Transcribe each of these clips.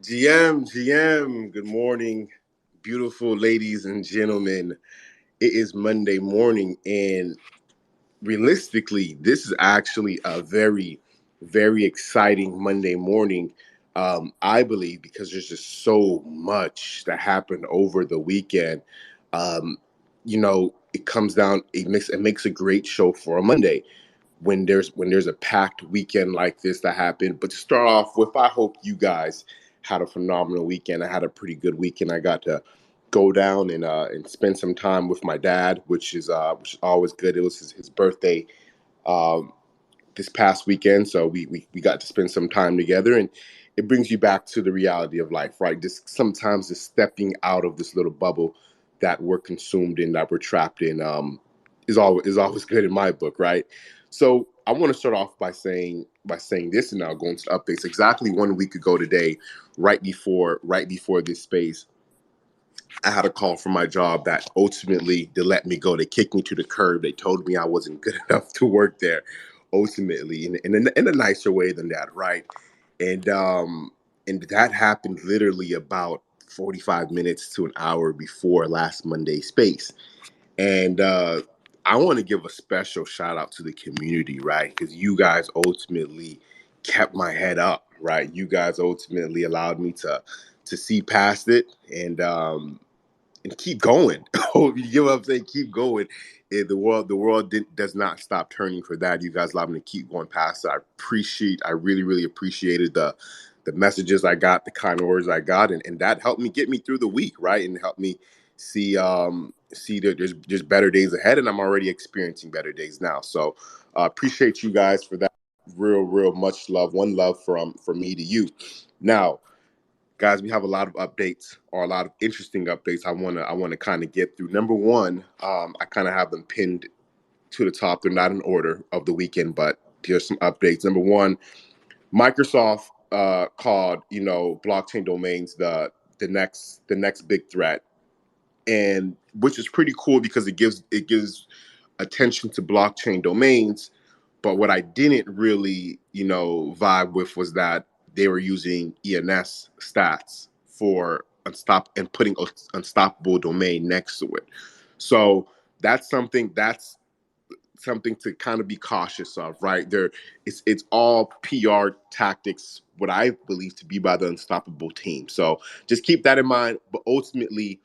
GM, good morning, beautiful ladies and gentlemen. It is Monday morning, and realistically, this is actually a very, very exciting Monday morning. I believe because there's just so much that happened over the weekend. Um, it comes down. It makes a great show for a Monday when there's a packed weekend like this that happened. But to start off with, I hope you guys had a phenomenal weekend. I had a pretty good weekend. I got to go down and spend some time with my dad, which is always good. It was his birthday um, this past weekend, so we got to spend some time together, and it brings you back to the reality of life, right? Just sometimes just stepping out of this little bubble that we're consumed in, that we're trapped in, is always good in my book, right? So I want to start off by saying this, and now going to the updates. Exactly 1 week ago today, right before this space, I had a call from my job that ultimately they let me go. They kicked me to the curb. They told me I wasn't good enough to work there. Ultimately, in a nicer way than that, right? And and that happened literally about 45 minutes to an hour before last Monday's space. And I want to give a special shout out to the community, right? Because you guys ultimately kept my head up, right? You guys ultimately allowed me to see past it and keep going. You get what I'm saying? Keep going. The world does not stop turning for that. You guys allowed me to keep going past it. I really, really appreciated the messages I got, the kind words I got, and that helped me get me through the week, right? And helped me see that there's better days ahead, and I'm already experiencing better days now. So appreciate you guys for that. Real much love. One love from me to you. Now, guys, we have a lot of updates, or a lot of interesting updates. I want to kind of get through. Number one, I kind of have them pinned to the top. They're not in order of the weekend, but here's some updates. Number one, Microsoft called blockchain domains the next big threat, and which is pretty cool because it gives attention to blockchain domains. But what I didn't really, vibe with was that they were using ENS stats for putting unstoppable domain next to it. So that's something to kind of be cautious of, right? It's all PR tactics, what I believe to be by the unstoppable team. So just keep that in mind. But ultimately,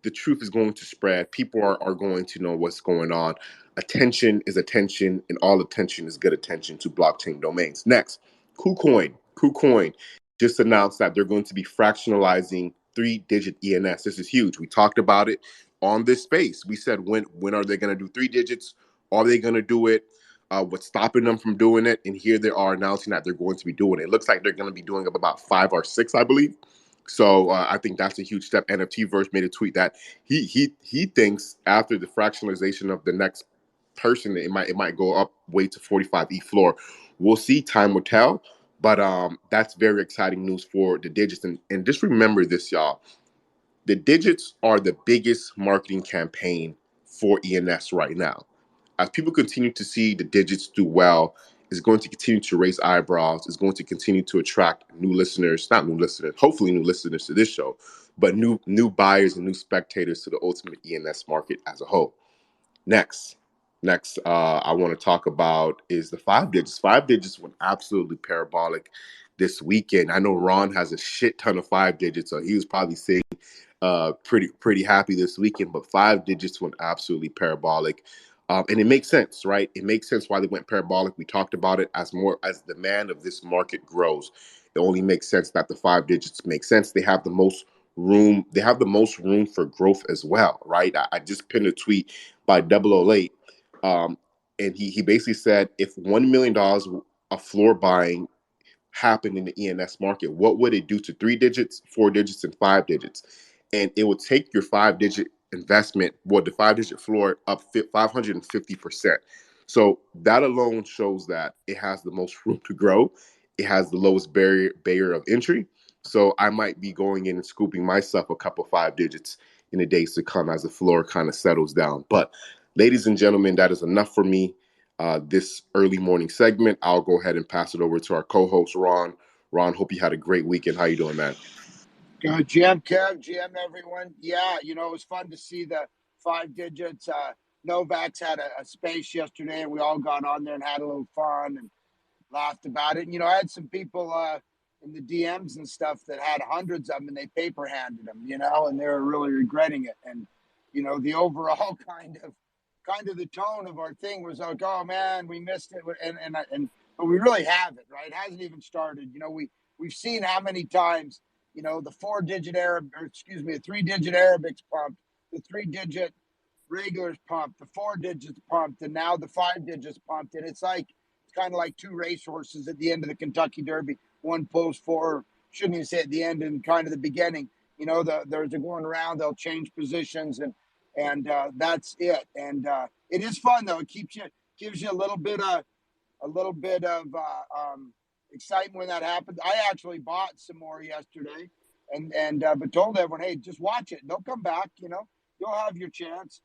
the truth is going to spread. People are going to know what's going on. Attention is attention, and all attention is good attention to blockchain domains. Next, KuCoin just announced that they're going to be fractionalizing three-digit ENS. This is huge. We talked about it on this space. We said, when are they going to do three digits? Are they going to do it? What's stopping them from doing it? And here they are announcing that they're going to be doing it. It looks like they're going to be doing about 5 or 6, I believe. So I think that's a huge step. NFTverse made a tweet that he thinks after the fractionalization of the next person, it might go up way to 45 floor. We'll see. Time will tell. But that's very exciting news for the digits. And just remember this, y'all. The digits are the biggest marketing campaign for ENS right now. As people continue to see the digits do well, it's going to continue to raise eyebrows. It's going to continue to attract new listeners, not new listeners, hopefully new listeners to this show, but new buyers and new spectators to the ultimate ENS market as a whole. Next, I want to talk about is the five digits. Five digits went absolutely parabolic this weekend. I know Ron has a shit ton of five digits, so he was probably saying pretty happy this weekend. But five digits went absolutely parabolic, and it makes sense, right? It makes sense why they went parabolic. We talked about it. As demand of this market grows, it only makes sense that the five digits make sense. They have the most room. They have the most room for growth as well, right? I just pinned a tweet by Double O Late, um, and he basically said if $1 million of floor buying happen in the ENS market, what would it do to three digits, four digits, and five digits? And it would take your five-digit investment, well, the five-digit floor up 550%. So that alone shows that it has the most room to grow. It has the lowest barrier of entry. So I might be going in and scooping myself a couple five digits in the days to come as the floor kind of settles down. But ladies and gentlemen, that is enough for me this early morning segment. I'll go ahead and pass it over to our co-host, Ron. Ron, hope you had a great weekend. How you doing, man? Good, GM Kev, GM everyone. Yeah, it was fun to see the five digits. Novak's had a space yesterday, and we all got on there and had a little fun and laughed about it. And, I had some people in the DMs and stuff that had hundreds of them, and they paper handed them, and they were really regretting it. And, the overall kind of the tone of our thing was like, oh man, we missed it, but we really haven't, right? It hasn't even started. We've seen how many times, the the 3-digit Arabics pumped, the 3-digit regulars pumped, the 4 digits pumped, and now the 5 digits pumped. And it's kind of like two racehorses at the end of the Kentucky Derby. One pulls 4, shouldn't even say at the end and kind of the beginning. They're going around, they'll change positions, and that's it. And it is fun though. It gives you a little bit of excitement when that happens. I actually bought some more yesterday, and but told everyone, hey, just watch it. They'll come back. You'll have your chance.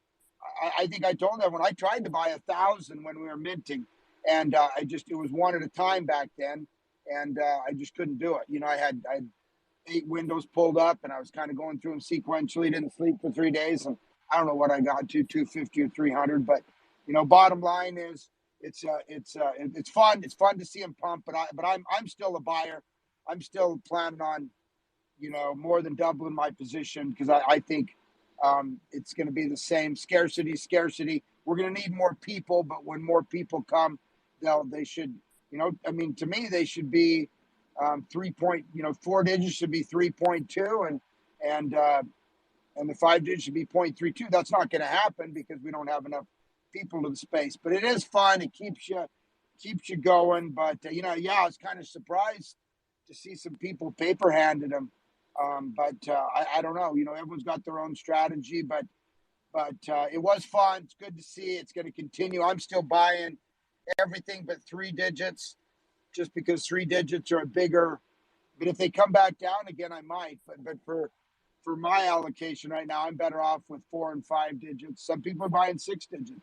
I think I told everyone I tried to buy 1,000 when we were minting, and it was one at a time back then, and I just couldn't do it. I had 8 windows pulled up, and I was kind of going through them sequentially. Didn't sleep for 3 days, and I don't know what I got to 250 or 300, but bottom line is it's fun. It's fun to see him pump, but I'm still a buyer. I'm still planning on more than doubling my position because I think it's going to be the same scarcity. We're going to need more people, but when more people come, they should to me they should be 4 digits should be 3.2 and the 5 digits should be 0.32. That's not going to happen because we don't have enough people to the space, but it is fun. It keeps you going. But I was kind of surprised to see some people paper handed them. But I don't know. Everyone's got their own strategy, but it was fun. It's good to see. It's going to continue. I'm still buying everything but 3 digits, just because 3 digits are a bigger. But if they come back down again, I might. But for my allocation right now, I'm better off with 4 and 5 digits. Some people are buying 6 digits.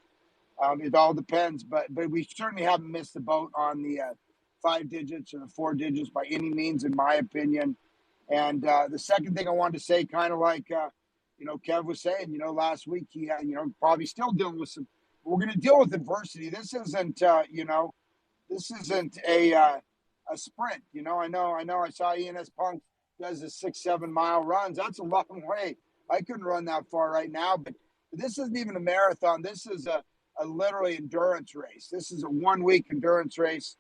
It all depends, but we certainly haven't missed the boat on the 5 digits or the 4 digits by any means, in my opinion. And the second thing I wanted to say, kind of like Kev was saying, last week he had, probably still dealing with some. We're going to deal with adversity. This isn't a sprint. I know. I saw ENS Punk does the 6-7 mile runs. That's a long way. I couldn't run that far right now, but this isn't even a marathon. This is a literally endurance race. This is a 1-week endurance race,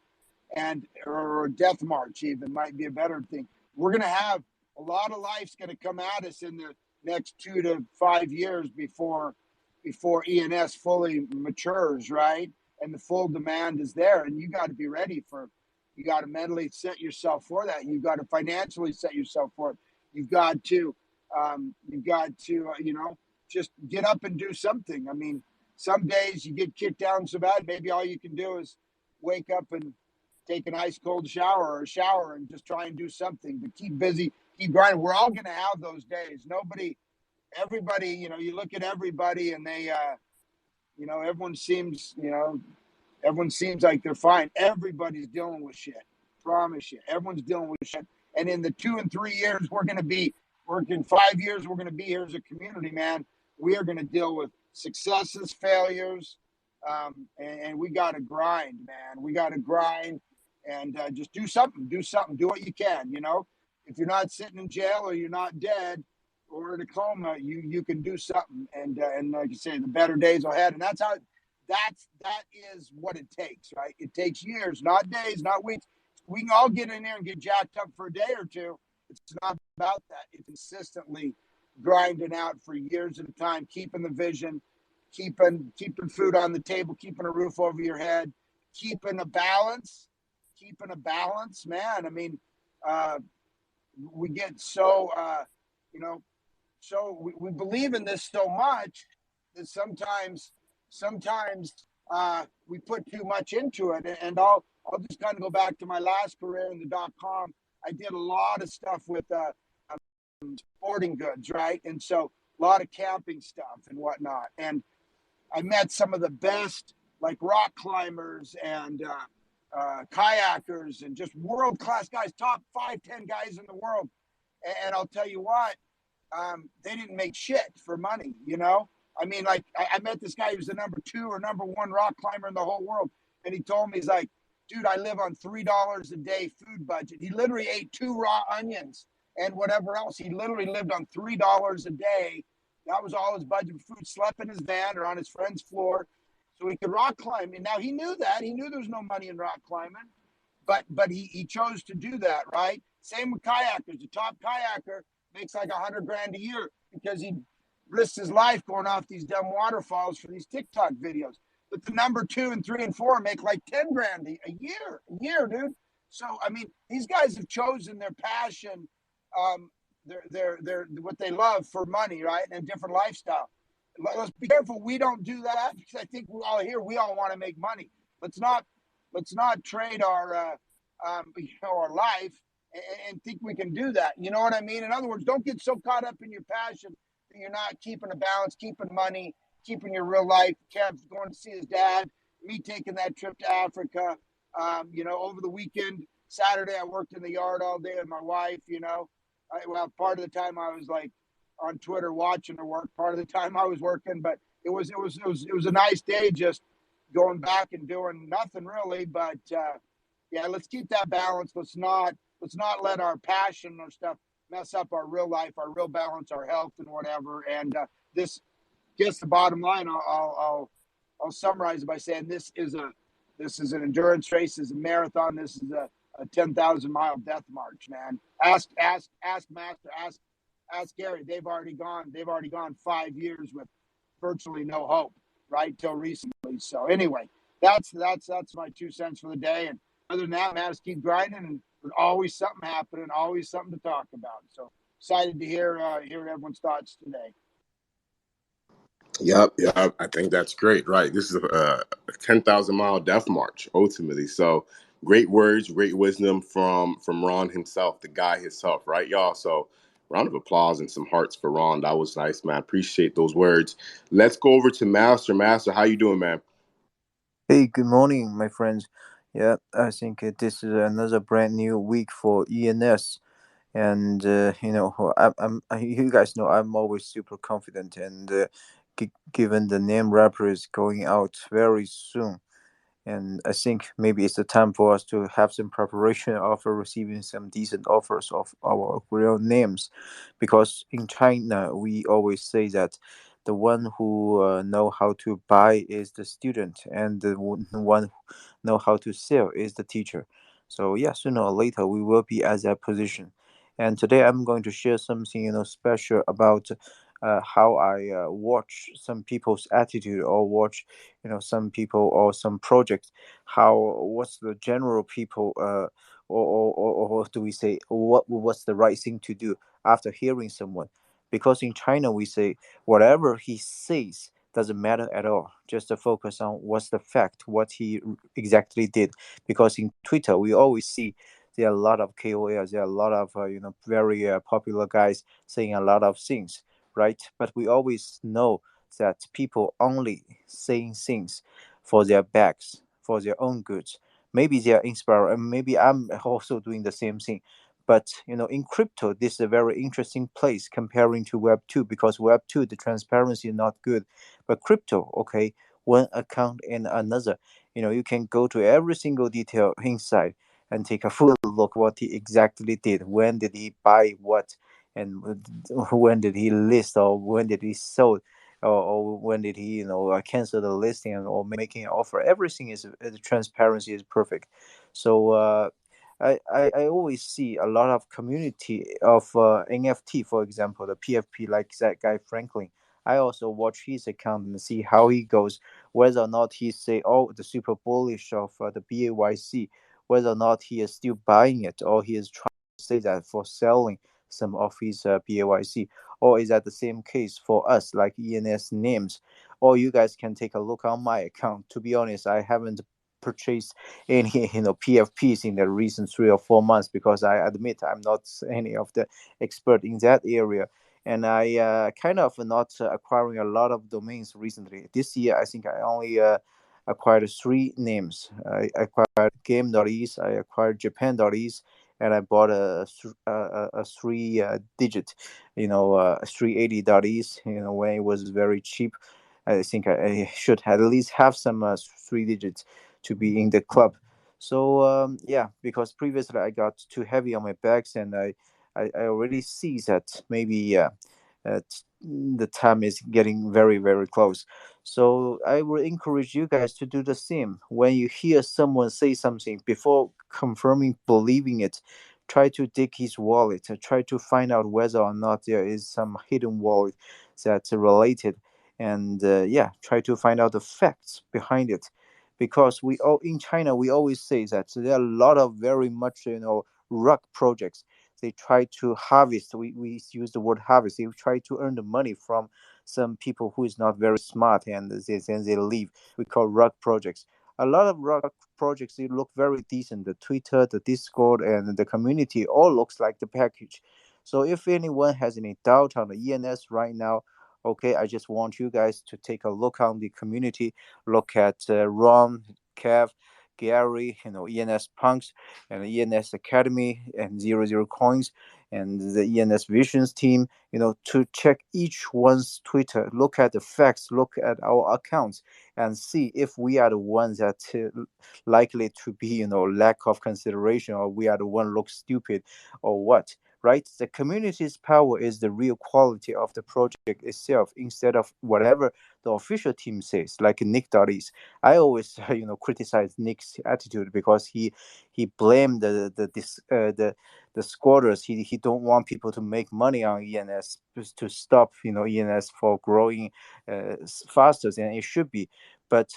or death march even might be a better thing. We're going to have a lot of life's going to come at us in the next 2 to 5 years before ENS fully matures, right? And the full demand is there, and you got to be ready for. You got to mentally set yourself for that. You've got to financially set yourself for it. You've got to just get up and do something. I mean, some days you get kicked down so bad, maybe all you can do is wake up and take an ice cold shower and just try and do something. But keep busy, keep grinding. We're all going to have those days. Everybody, you look at everybody and they, everyone seems like they're fine. Everybody's dealing with shit. Promise you. Everyone's dealing with shit. And in the 2 and 3 years, in 5 years, we're going to be here as a community, man. We are going to deal with successes, failures, and we got to grind, man. We got to grind and just do something. Do what you can, If you're not sitting in jail or you're not dead or in a coma, you can do something. And like you say, the better days ahead. And that is what it takes, right? It takes years, not days, not weeks. We can all get in there and get jacked up for a day or two. It's not about that. It's consistently grinding out for years at a time, keeping the vision, keeping food on the table, keeping a roof over your head, keeping a balance, man. I mean, we get so we believe in this so much that sometimes we put too much into it. And I'll just kind of go back to my last career in the .com. I did a lot of stuff with sporting goods, right? And so a lot of camping stuff and whatnot. And I met some of the best, like rock climbers and kayakers and just world-class guys, top 5-10 guys in the world. And I'll tell you what, they didn't make shit for money, you know? I mean, like, I met this guy who's the number two or number one rock climber in the whole world. And he told me, he's like, dude, I live on $3 a day food budget. He literally ate two raw onions and whatever else. He literally lived on $3 a day. That was all his budget for food, slept in his van or on his friend's floor so he could rock climb. And now he knew that. He knew there was no money in rock climbing, but he chose to do that, right? Same with kayakers. The top kayaker makes like 100 grand a year because he risks his life going off these dumb waterfalls for these TikTok videos. But the number two and three and four make like 10 grand a year, dude. So I mean, these guys have chosen their passion, their what they love for money, right, and a different lifestyle. Let's be careful we don't do that because I think we all want to make money. Let's not let's not trade our our life and think we can do that. You know what I mean? In other words, don't get so caught up in your passion that you're not keeping a balance, keeping money, keeping your real life. Kev's going to see his dad, me taking that trip to Africa. Over the weekend, Saturday, I worked in the yard all day with my wife. Part of the time I was like on Twitter watching her work. Part of the time I was working, but it was a nice day just going back and doing nothing really. But yeah, let's keep that balance. Let's not let our passion or stuff mess up our real life, our real balance, our health, and whatever. And this gets the bottom line. I'll summarize it by saying this is an endurance race, this is a marathon, this is a 10,000-mile death march, man. Ask Master, ask Gary. They've already gone 5 years with virtually no hope, right, till recently. So anyway, that's my 2 cents for the day. And other than that, man, just keep grinding, and there's always something happening, always something to talk about. So excited to hear everyone's thoughts today. Yep, yeah, I think that's great. Right, this is a 10,000-mile death march ultimately. So great words, great wisdom from Ron himself, the guy himself. Right, y'all. So round of applause and some hearts for Ron. That was nice, man. Appreciate those words. Let's go over to Master. Master, how you doing, man? Hey, good morning, my friends. Yeah, I think this is another brand new week for ENS, and you guys know I'm always super confident, and given the name rapper is going out very soon, and I think maybe it's the time for us to have some preparation of receiving some decent offers of our real names, because in China we always say that the one who know how to buy is the student, and the one who know how to sell is the teacher. So yeah, sooner or later we will be at that position. And today I'm going to share something special about how I watch some people's attitude, or watch some people or some projects, how what's the general people or do we say what's the right thing to do after hearing someone. Because in China we say whatever he says doesn't matter at all, just to focus on what's the fact, what he exactly did. Because in Twitter we always see there are a lot of KOLs, there are a lot of very popular guys saying a lot of things, right? But we always know that people only saying things for their backs, for their own goods. Maybe they are inspired, and maybe I'm also doing the same thing. But in crypto, this is a very interesting place comparing to Web 2, because Web 2 the transparency is not good, but crypto, okay, one account and another, you can go to every single detail inside and take a full look what he exactly did, when did he buy what, and when did he list, or when did he sold, or when did he cancel the listing, or making an offer. Everything is the transparency is perfect. So I always see a lot of community of NFT, for example, the PFP, like that guy Franklin. I also watch his account and see how he goes, whether or not he say, oh, the super bullish of the BAYC, whether or not he is still buying it, or he is trying to say that for selling some of his BAYC, or is that the same case for us, like ENS names? Or you guys can take a look on my account. To be honest, I haven't purchased any PFPs in the recent 3 or 4 months, because I admit I'm not any of the expert in that area. And I kind of not acquiring a lot of domains recently. This year, I think I only acquired 3 names. I acquired game.es, I acquired japan.es, and I bought a three digit, 380.es, when it was very cheap. I think I should at least have some three digits to be in the club. So yeah, because previously I got too heavy on my bags, and I already see that maybe the time is getting very, very close. So I will encourage you guys to do the same. When you hear someone say something, before confirming, believing it, try to dig his wallet, try to find out whether or not there is some hidden wallet that's related, and yeah, try to find out the facts behind it. Because we all in China, we always say that there are a lot of very much rug projects. They try to harvest. We use the word harvest. They try to earn the money from some people who is not very smart, and then they leave. We call rug projects. A lot of rug projects, they look very decent. The Twitter, the Discord, and the community all looks like the package. So if anyone has any doubt on the ENS right now, okay, I just want you guys to take a look on the community. Look at Ron, Kev, Gary, ENS Punks, and ENS Academy, and Zero Coins, and the ENS Visions team, to check each one's Twitter, look at the facts, look at our accounts, and see if we are the ones that likely to be, lack of consideration, or we are the one look stupid, or what. Right? The community's power is the real quality of the project itself, instead of whatever the official team says, like Nick Dotties. I always, criticize Nick's attitude, because he blamed the squatters. He don't want people to make money on ENS, to stop, ENS for growing faster than it should be. But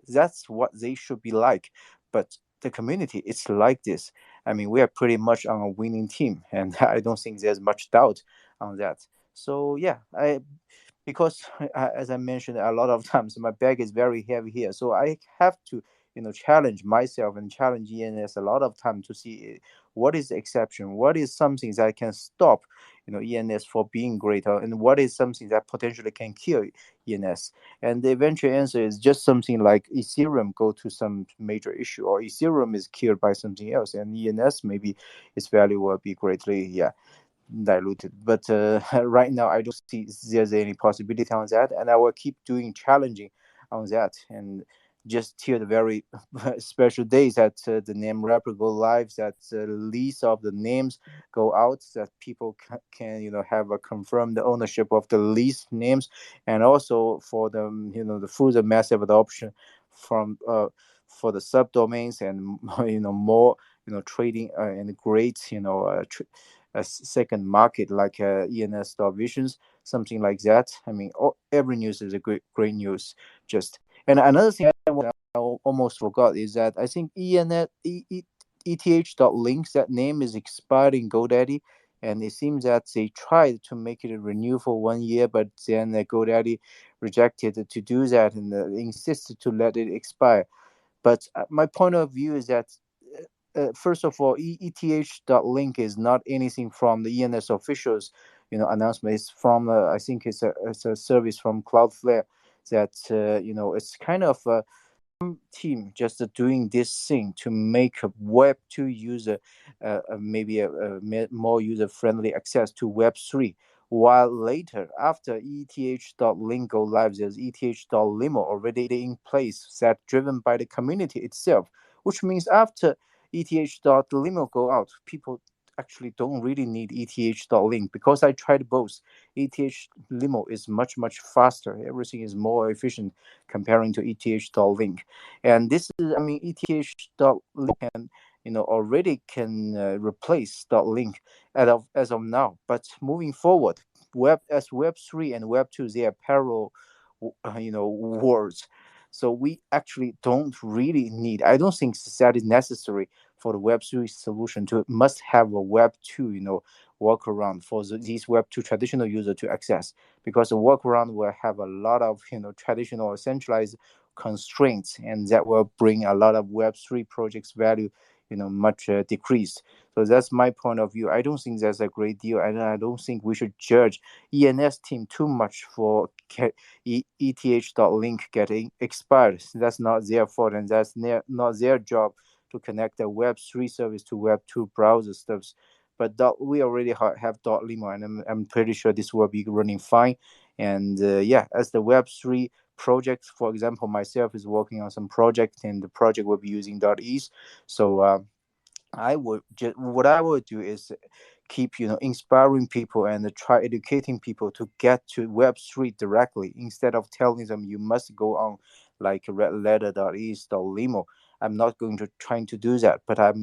that's what they should be like. But the community, it's like this. I mean, we are pretty much on a winning team, and I don't think there's much doubt on that. So yeah, because as I mentioned a lot of times, my bag is very heavy here, so I have to challenge myself and challenge ENS a lot of time to see what is the exception, what is something that can stop ENS for being greater, and what is something that potentially can kill ENS. And the eventual answer is just something like Ethereum go to some major issue, or Ethereum is killed by something else, and ENS maybe its value will be greatly, yeah, diluted. But right now, I don't see there's any possibility on that, and I will keep doing challenging on that, and just till the very special days that the name wrapper go live, that list of the names go out, that people can have a confirmed ownership of the least names, and also for the the further massive adoption from for the subdomains, and more trading and great a second market, like ENS Visions, something like that. I mean, every news is a great news. Just, and another thing I almost forgot is that I think ENS ETH.links, that name is expired in GoDaddy, and it seems that they tried to make it renew for 1 year, but then GoDaddy rejected to do that, and insisted to let it expire. But my point of view is that, first of all, ETH.link is not anything from the ENS officials, announcement. It's from, I think it's a service from Cloudflare, that it's kind of team just doing this thing to make a Web 2 user maybe a more user friendly access to Web 3. While later, after ETH.link go live, there's ETH.limo already in place, that driven by the community itself, which means after ETH.limo go out, people actually don't really need ETH.link, because I tried both. ETH limo is much, much faster. Everything is more efficient comparing to ETH.link. And this is, I mean, ETH.link can, already can replace .link as of now. But moving forward, Web 3 and Web 2, they are parallel, worlds. So we actually don't really need, I don't think that is necessary for the Web 3 solution to must have a Web 2, workaround for these Web 2 traditional user to access, because the workaround will have a lot of, traditional centralized constraints, and that will bring a lot of Web 3 projects value, much decreased. So that's my point of view. I don't think that's a great deal, and I don't think we should judge ENS team too much for ETH.link getting expired. That's not their fault, and that's not their job to connect the Web3 service to Web2 browser stuffs. But we already have .limo, and I'm pretty sure this will be running fine. And yeah, as the Web3 project, for example, myself is working on some project, and the project will be using .ease. So I would just what I would do is keep inspiring people and try educating people to get to Web3 directly instead of telling them you must go on like redletter.is.limo. I'm not going to trying to do that, but I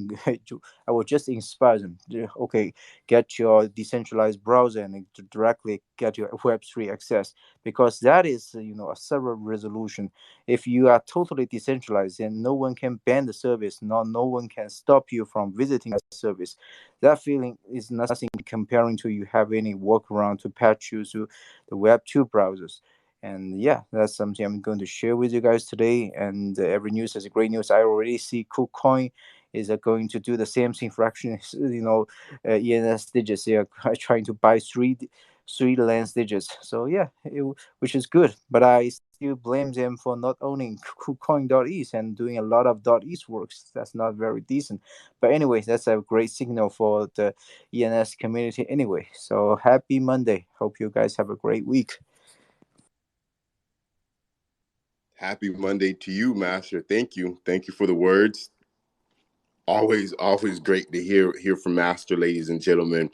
will just inspire them. Okay, get your decentralized browser and directly get your Web3 access, because that is a server resolution. If you are totally decentralized, then no one can ban the service, no one can stop you from visiting the service. That feeling is nothing comparing to you have any workaround to patch you through the Web2 browsers. And yeah, that's something I'm going to share with you guys today. And every news is great news. I already see KuCoin is going to do the same thing fraction, ENS digits. They are trying to buy three lens digits. So yeah, which is good. But I still blame them for not owning KuCoin.es and doing a lot of .es works. That's not very decent. But anyways, that's a great signal for the ENS community anyway. So happy Monday. Hope you guys have a great week. Happy Monday to you, Master. Thank you. Thank you for the words. Always great to hear from Master, ladies and gentlemen.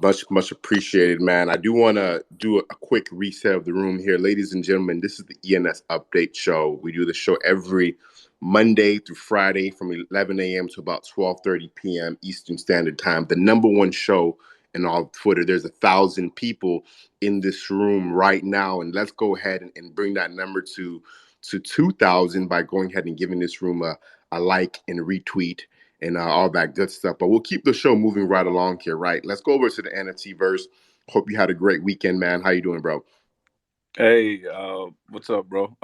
Much appreciated, man. I do want to do a quick reset of the room here, ladies and gentlemen. This is the ENS Update Show. We do the show every Monday through Friday from 11 a.m. to about 12:30 p.m. Eastern Standard Time. The number one show in all of Twitter. There's 1,000 people in this room right now, and let's go ahead and bring that number to 2,000 by going ahead and giving this room a like and retweet and all that good stuff. But we'll keep the show moving right along here, right? Let's go over to the NFT verse. Hope you had a great weekend, man. How you doing, bro? Hey, what's up, bro?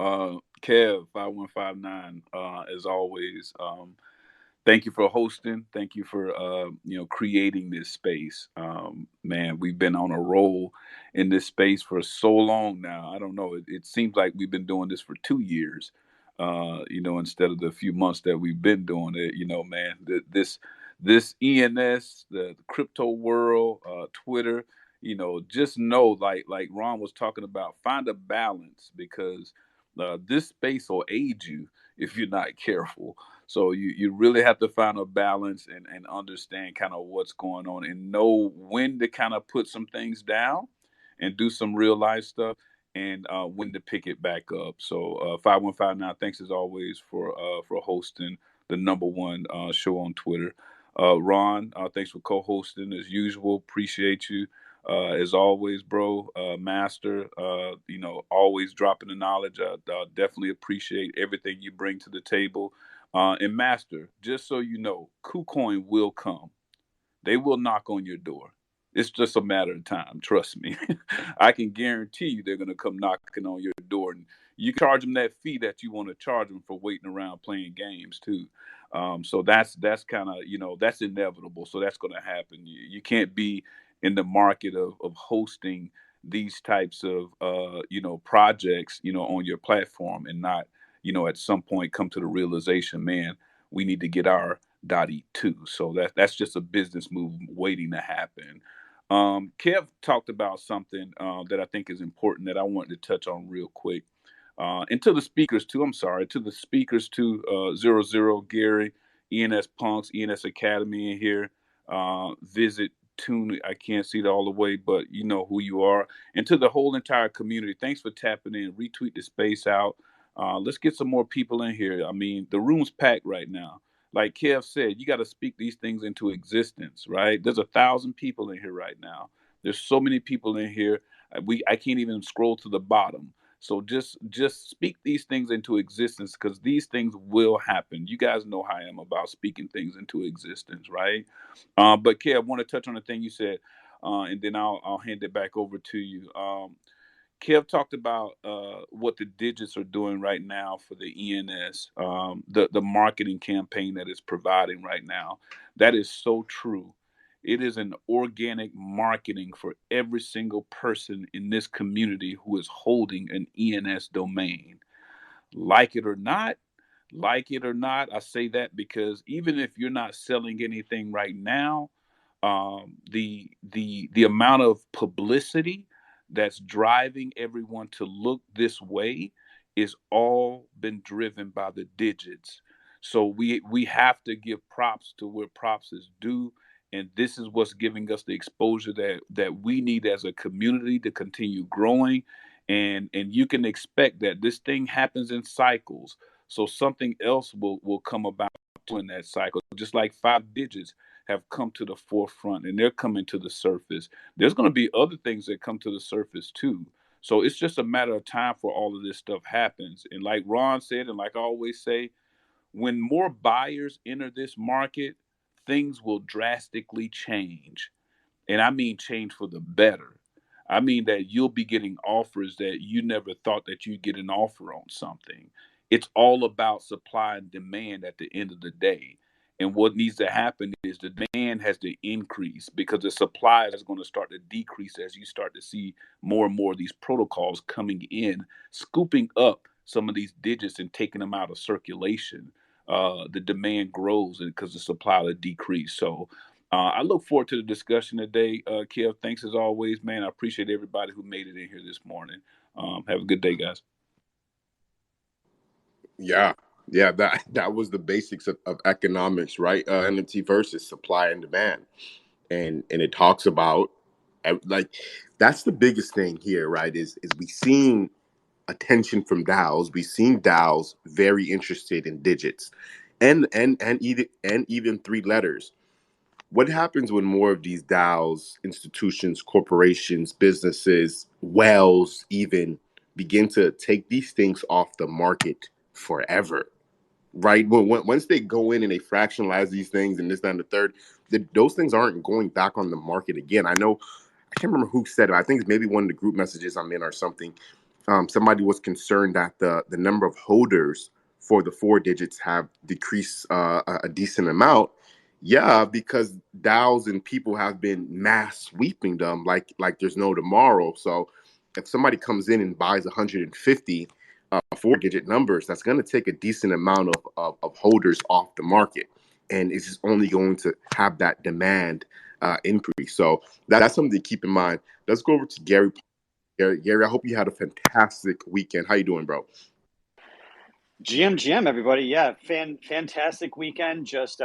Kev 5159. As always, thank you for hosting. Thank you for creating this space. Man, we've been on a roll in this space for so long now. I don't know. It seems like we've been doing this for 2 years. Instead of the few months that we've been doing it. Man, this ENS, the crypto world, Twitter. Just know, like Ron was talking about, find a balance, because this space will aid you if you're not careful. So you really have to find a balance and understand kind of what's going on and know when to kind of put some things down and do some real life stuff, and when to pick it back up. So 5159, thanks as always for hosting the number one show on Twitter. Ron, thanks for co-hosting as usual. Appreciate you. As always, bro, Master, always dropping the knowledge. Definitely appreciate everything you bring to the table. And Master, just so you know, KuCoin will come. They will knock on your door. It's just a matter of time. Trust me. I can guarantee you they're going to come knocking on your door. And you can charge them that fee that you want to charge them for waiting around playing games, too. So that's kind of, that's inevitable. So that's going to happen. You can't be in the market of hosting these types of, projects, on your platform and not, at some point come to the realization, man, we need to get our Dottie too. So that's just a business move waiting to happen. Kev talked about something that I think is important that I wanted to touch on real quick. And to the speakers too, I'm sorry, to the speakers too, 00, Gary, ENS Punks, ENS Academy in here. Visit Tune. I can't see it all the way, but you know who you are. And to the whole entire community, thanks for tapping in. Retweet the space out. Let's get some more people in here. I mean, the room's packed right now. Like Kev said, you got to speak these things into existence, right? There's 1,000 people in here right now. There's so many people in here. I can't even scroll to the bottom. So just speak these things into existence, because these things will happen. You guys know how I am about speaking things into existence, right? But Kev, I want to touch on the thing you said, and then I'll hand it back over to you. Kev talked about what the digits are doing right now for the ENS, the marketing campaign that it's providing right now. That is so true. It is an organic marketing for every single person in this community who is holding an ENS domain. Like it or not, like it or not. I say that because even if you're not selling anything right now, the amount of publicity that's driving everyone to look this way is all been driven by the digits. So we have to give props to where props is due, and this is what's giving us the exposure that we need as a community to continue growing. And you can expect that this thing happens in cycles. So something else will come about in that cycle, just like five digits have come to the forefront and they're coming to the surface. There's going to be other things that come to the surface too. So it's just a matter of time for all of this stuff happens. And like Ron said, and like I always say, when more buyers enter this market, things will drastically change. And I mean change for the better. I mean that you'll be getting offers that you never thought that you'd get an offer on something. It's all about supply and demand at the end of the day. And what needs to happen is the demand has to increase because the supply is going to start to decrease as you start to see more and more of these protocols coming in, scooping up some of these digits and taking them out of circulation. The demand grows because the supply will decrease. So I look forward to the discussion today. Kev, thanks as always, man. I appreciate everybody who made it in here this morning. Have a good day, guys. Yeah, yeah, that was the basics of economics, right? NFT versus supply and demand, and it talks about like that's the biggest thing here, right? Is we seeing attention from DAOs. We seen DAOs very interested in digits, and even three letters. What happens when more of these DAOs, institutions, corporations, businesses, whales, even begin to take these things off the market forever? Right? Once they go in and they fractionalize these things and this, that, and the third, those things aren't going back on the market again. I know, I can't remember who said it. I think it's maybe one of the group messages I'm in or something. Somebody was concerned that the number of holders for the four digits have decreased a decent amount. Yeah, because DAOs and people have been mass sweeping them like there's no tomorrow. So if somebody comes in and buys 150 four-digit numbers, that's going to take a decent amount of holders off the market, and it's just only going to have that demand increase. So that's something to keep in mind. Let's go over to Gary. Gary, I hope you had a fantastic weekend. How you doing, bro? GM, everybody. Yeah, fantastic weekend. Just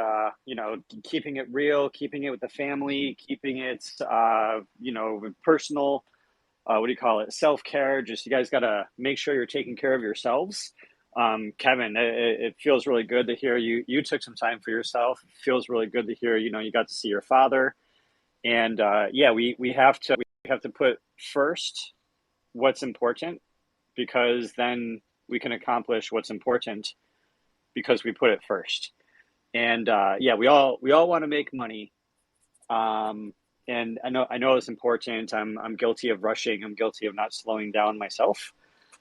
keeping it real, keeping it with the family, keeping it personal. What do you call it? Self-care. Just you guys got to make sure you're taking care of yourselves. Kevin, it feels really good to hear you took some time for yourself. It feels really good to hear you got to see your father. And we have to put first what's important, because then we can accomplish what's important because we put it first. And we all want to make money. And I know it's important. I'm guilty of rushing. I'm guilty of not slowing down myself.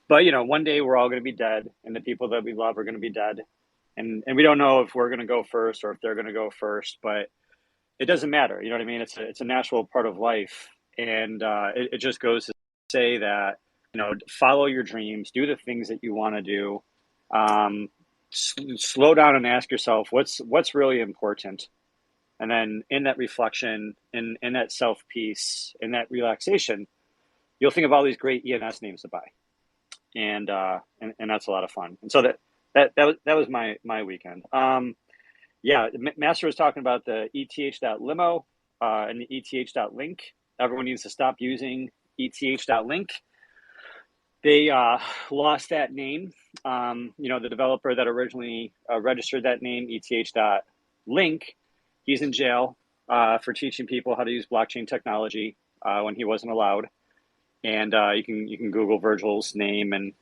But one day we're all going to be dead, and the people that we love are going to be dead. And we don't know if we're going to go first or if they're going to go first, but it doesn't matter. You know what I mean? It's a natural part of life. And it just goes to say that, follow your dreams, do the things that you want to do. Slow down and ask yourself what's really important. And then in that reflection, in that self-peace, in that relaxation, you'll think of all these great ENS names to buy. And that's a lot of fun. And so that was my weekend. Master was talking about the ETH.limo and the ETH.link. Everyone needs to stop using ETH.link. They lost that name. The developer that originally registered that name, ETH.link, he's in jail for teaching people how to use blockchain technology when he wasn't allowed. And you can Google Virgil's name and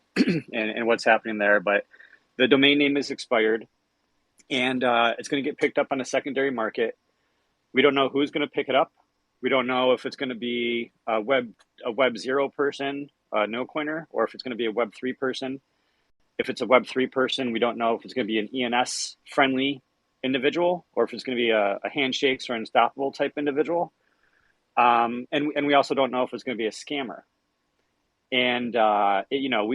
and what's happening there. But the domain name is expired, and it's going to get picked up on a secondary market. We don't know who's going to pick it up. We don't know if it's going to be a Web 0 person, no coiner, or if it's going to be a Web 3 person. If it's a Web 3 person, we don't know if it's going to be an ENS friendly individual or if it's going to be a handshakes or unstoppable type individual. And we also don't know if it's going to be a scammer. And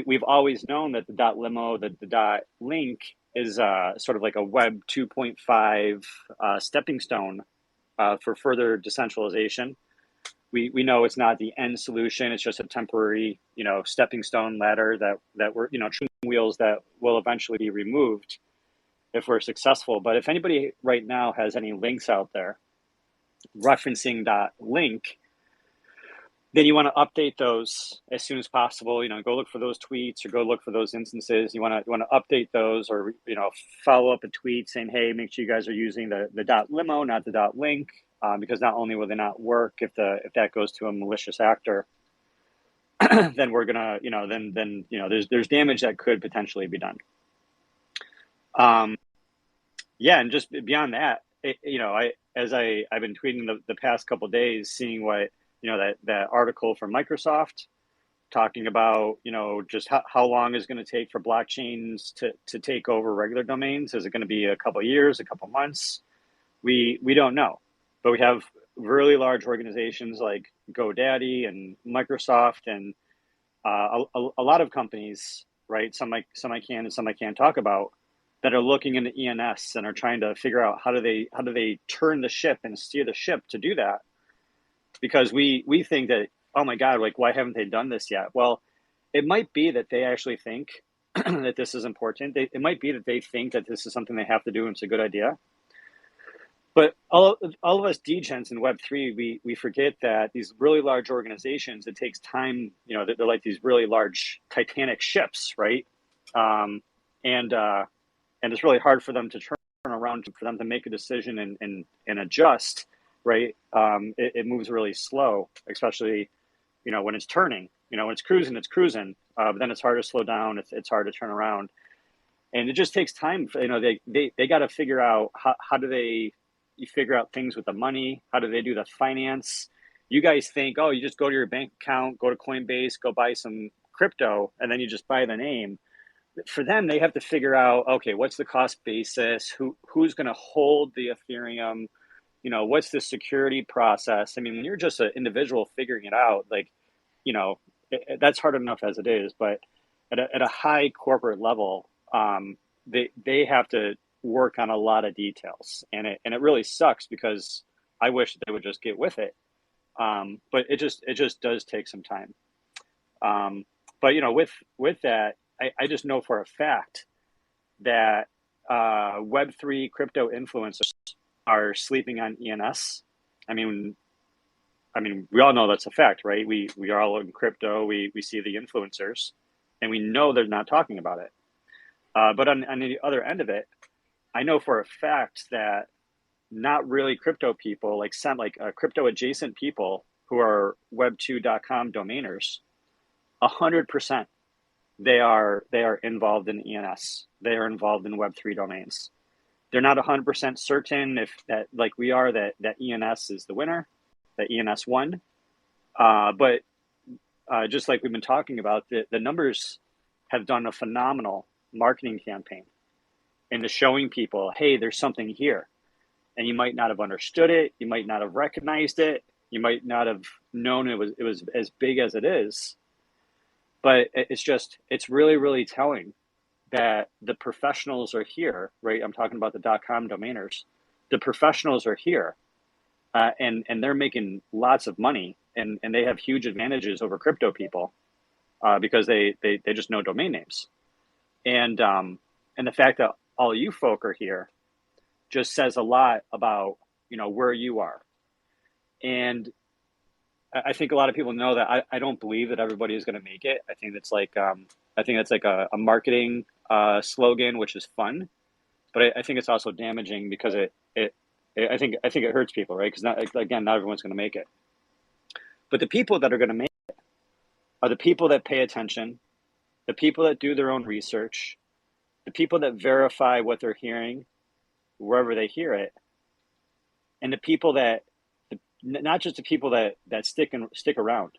we've always known that the .limo, the .link sort of like a Web 2.5 stepping stone for further decentralization. We know it's not the end solution. It's just a temporary, stepping stone ladder that we're, training wheels that will eventually be removed if we're successful. But if anybody right now has any links out there referencing that link, then you want to update those as soon as possible. Go look for those tweets or go look for those instances. You want to update those, or follow up a tweet saying, hey, make sure you guys are using the .limo, not the .link, because not only will they not work if that goes to a malicious actor, then we're gonna then there's damage that could potentially be done. Yeah, and just beyond that, I've been tweeting the past couple of days, seeing what that article from Microsoft talking about just how long is going to take for blockchains to take over regular domains. Is it going to be a couple of years, a couple of months? We don't know, but we have really large organizations like GoDaddy and Microsoft and a lot of companies, right? Some I can and some I can't talk about, that are looking into ENS and are trying to figure out how do they turn the ship and steer the ship to do that. Because we think that, oh my God, like, why haven't they done this yet? Well, it might be that they actually think that this is important. It might be that they think that this is something they have to do and it's a good idea. But all of us degens in Web3, we forget that these really large organizations, it takes time, they're like these really large Titanic ships, right? And it's really hard for them to turn around, for them to make a decision and adjust, right? It moves really slow, especially, when it's turning, when it's cruising, but then it's hard to slow down. It's hard to turn around. And it just takes time. They got to figure out how do they figure out things with the money? How do they do the finance? You guys think, oh, you just go to your bank account, go to Coinbase, go buy some crypto, and then you just buy the name. For them, they have to figure out, okay, what's the cost basis? Who's going to hold the Ethereum? What's the security process? I mean, when you're just an individual figuring it out, like, that's hard enough as it is. But at a high corporate level, they have to work on a lot of details, and it really sucks because I wish they would just get with it. But it just does take some time. But with that, I just know for a fact that Web3 crypto influencers are sleeping on ENS. I mean, we all know that's a fact, right? We are all in crypto. We see the influencers, and we know they're not talking about it. But on the other end of it, I know for a fact that not really crypto people, like crypto adjacent people who are web2.com domainers, 100%. They are involved in ENS. They are involved in Web3 domains. They're not 100% certain if that, like we are, that ENS is the winner, that ENS won. But just like we've been talking about, the numbers have done a phenomenal marketing campaign into showing people, hey, there's something here. And you might not have understood it. You might not have recognized it. You might not have known it was as big as it is. But it's really, really telling that the professionals are here, right? I'm talking about the .com domainers. The professionals are here, and they're making lots of money, and they have huge advantages over crypto people because they just know domain names. And the fact that all you folk are here just says a lot about, where you are. And I think a lot of people know that I don't believe that everybody is going to make it. I think that's like a marketing slogan, which is fun, but I think it's also damaging because I think it hurts people, right? Because not everyone's going to make it. But the people that are going to make it are the people that pay attention, the people that do their own research, the people that verify what they're hearing wherever they hear it, and the people that not just the people that stick around,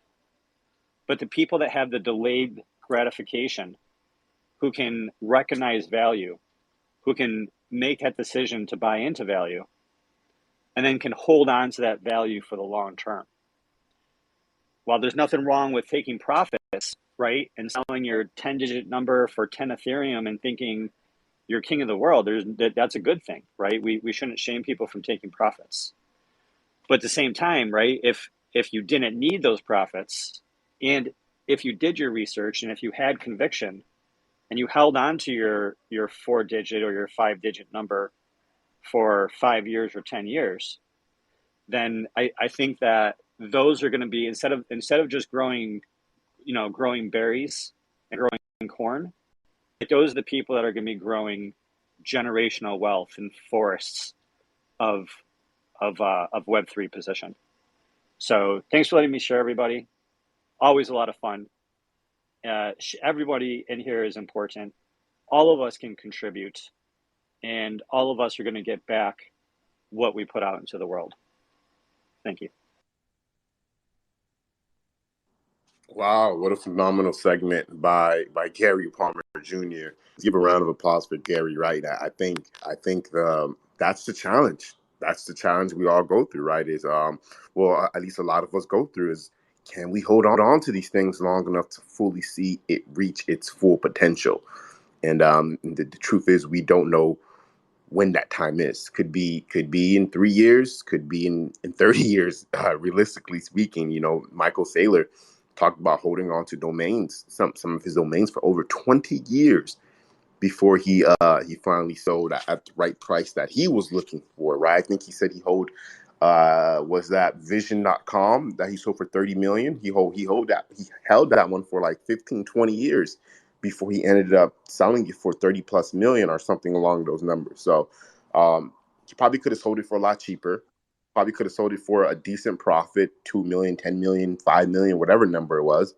but the people that have the delayed gratification, who can recognize value, who can make that decision to buy into value, and then can hold on to that value for the long term. While there's nothing wrong with taking profits, right, and selling your 10-digit number for 10 Ethereum and thinking you're king of the world, that's a good thing, right? We shouldn't shame people from taking profits. But at the same time, right, if you didn't need those profits, and if you did your research and if you had conviction and you held on to your 4-digit or your 5-digit number for 5 years or 10 years, then I think that those are going to be, instead of just growing berries and growing corn, those are the people that are going to be growing generational wealth in forests of Web3 position. So thanks for letting me share, everybody. Always a lot of fun. Everybody in here is important. All of us can contribute, and all of us are going to get back what we put out into the world. Thank you. Wow, what a phenomenal segment by Gary Palmer Jr. Give a round of applause for Gary. Right, I think that's the challenge. That's the challenge we all go through. Right, is well, at least a lot of us go through is, can we hold on to these things long enough to fully see it reach its full potential? And the truth is, we don't know when that time is. Could be in 3 years, could be in 30 years. Realistically speaking, Michael Saylor talked about holding on to domains, some of his domains, for over 20 years before he finally sold at the right price that he was looking for. Right, I think he said he was that vision.com that he sold for 30 million. He held that one for like 15, 20 years before he ended up selling it for 30 plus million or something along those numbers. So he probably could have sold it for a lot cheaper. Probably could have sold it for a decent profit, 2 million, 10 million, 5 million, whatever number it was.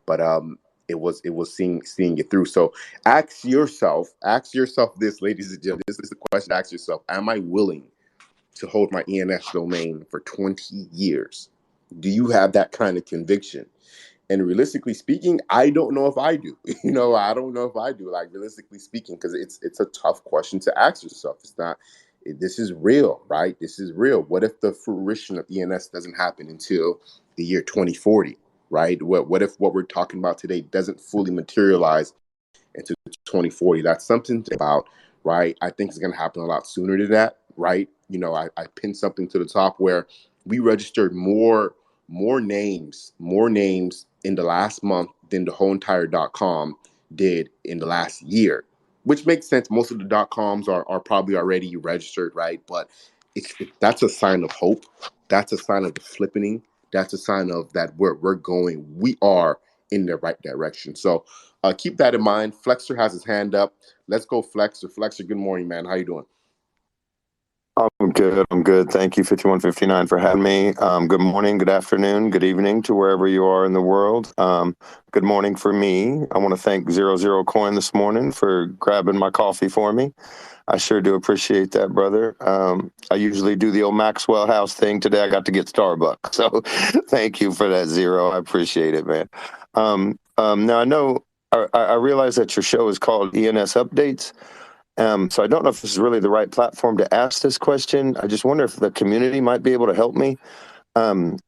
But it was seeing it through. So ask yourself this, ladies and gentlemen. This is the question. Ask yourself: am I willing to hold my ENS domain for 20 years? Do you have that kind of conviction? And realistically speaking, I don't know if I do. I don't know if I do. Like, realistically speaking, because it's a tough question to ask yourself. It's not. This is real, right? This is real. What if the fruition of ENS doesn't happen until the year 2040, right? What if what we're talking about today doesn't fully materialize into 2040? That's something to think about, right? I think it's going to happen a lot sooner than that, right? I pinned something to the top where we registered more names in the last month than the whole entire .com did in the last year, which makes sense. Most of the .coms are probably already registered, right? But that's a sign of hope. That's a sign of the flippening. That's a sign of that we're going. We are in the right direction. So keep that in mind. Flexer has his hand up. Let's go, Flexer. Flexer, good morning, man. How you doing? I'm good. I'm good. Thank you, 5159, for having me. Good morning, good afternoon, good evening to wherever you are in the world. Good morning for me. I want to thank 00 Coin this morning for grabbing my coffee for me. I sure do appreciate that, brother. I usually do the old Maxwell House thing. Today I got to get Starbucks. So thank you for that, Zero. I appreciate it, man. Now I know, I realize that your show is called ENS Updates. So I don't know if this is really the right platform to ask this question. I just wonder if the community might be able to help me.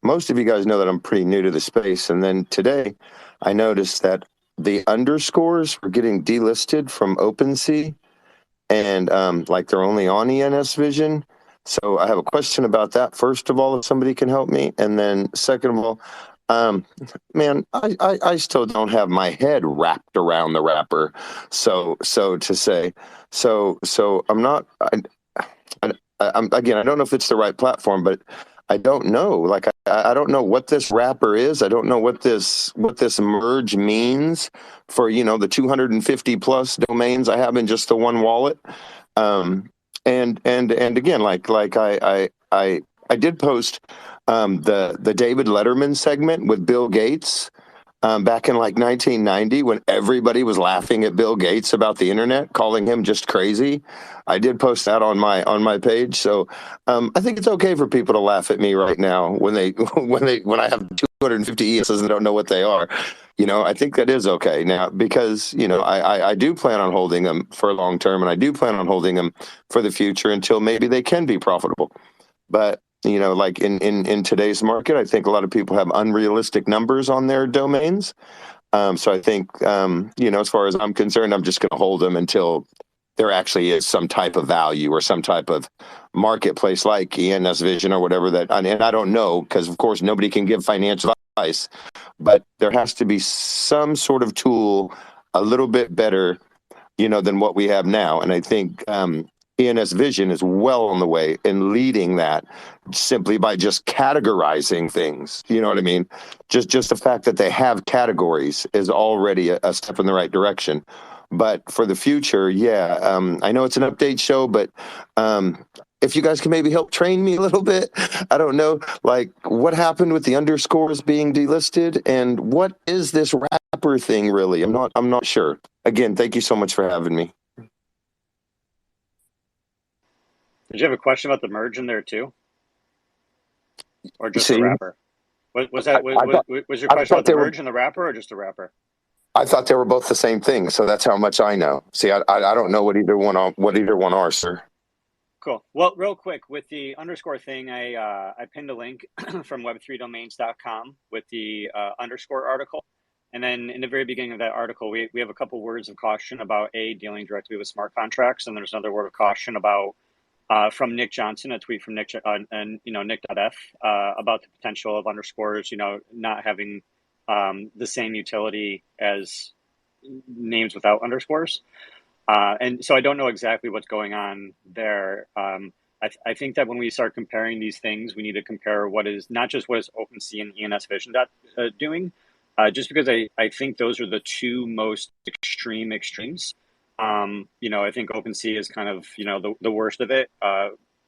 Most of you guys know that I'm pretty new to the space. And then today I noticed that the underscores were getting delisted from OpenSea, and like they're only on ENS Vision. So I have a question about that, first of all, if somebody can help me. And then second of all, man, I still don't have my head wrapped around the wrapper. So to say, so I'm not, I'm again, I don't know if it's the right platform, but I don't know. Like, I don't know what this wrapper is. I don't know what this merge means for, the 250 plus domains I have in just the one wallet. And again, like I did post the David Letterman segment with Bill Gates back in like 1990, when everybody was laughing at Bill Gates about the internet, calling him just crazy. I did post that on my page. So I think it's okay for people to laugh at me right now when I have 250 ESs and don't know what they are. I think that is okay now, because I do plan on holding them for long term, and I do plan on holding them for the future until maybe they can be profitable. But like in today's market, I think a lot of people have unrealistic numbers on their domains. So I think, as far as I'm concerned, I'm just going to hold them until there actually is some type of value or some type of marketplace like ENS Vision or whatever that, and I don't know, because of course nobody can give financial advice, but there has to be some sort of tool a little bit better, than what we have now. And I think ENS Vision is well on the way in leading that, simply by just categorizing things. You know what I mean? Just the fact that they have categories is already a step in the right direction. But for the future, yeah, I know it's an update show, but if you guys can maybe help train me a little bit, I don't know, like what happened with the underscores being delisted, and what is this wrapper thing really? I'm not sure. Again, thank you so much for having me. Did you have a question about the merge in there too, or just the See, wrapper? Was your I question thought about the they were. merge and the wrapper, or just the wrapper? I thought they were both the same thing. So that's how much I know. See, I don't know what either one are, sir. Cool. Well, real quick with the underscore thing, I pinned a link from web3domains.com with the underscore article. And then in the very beginning of that article, we have a couple words of caution about dealing directly with smart contracts. And there's another word of caution about from Nick Johnson, a tweet from Nick and Nick.f about the potential of underscores, not having the same utility as names without underscores. And so I don't know exactly what's going on there. I think that when we start comparing these things, we need to compare not just what is OpenSea and ENS Vision doing, just because I think those are the two most extreme extremes. I think OpenSea is kind of, the worst of it,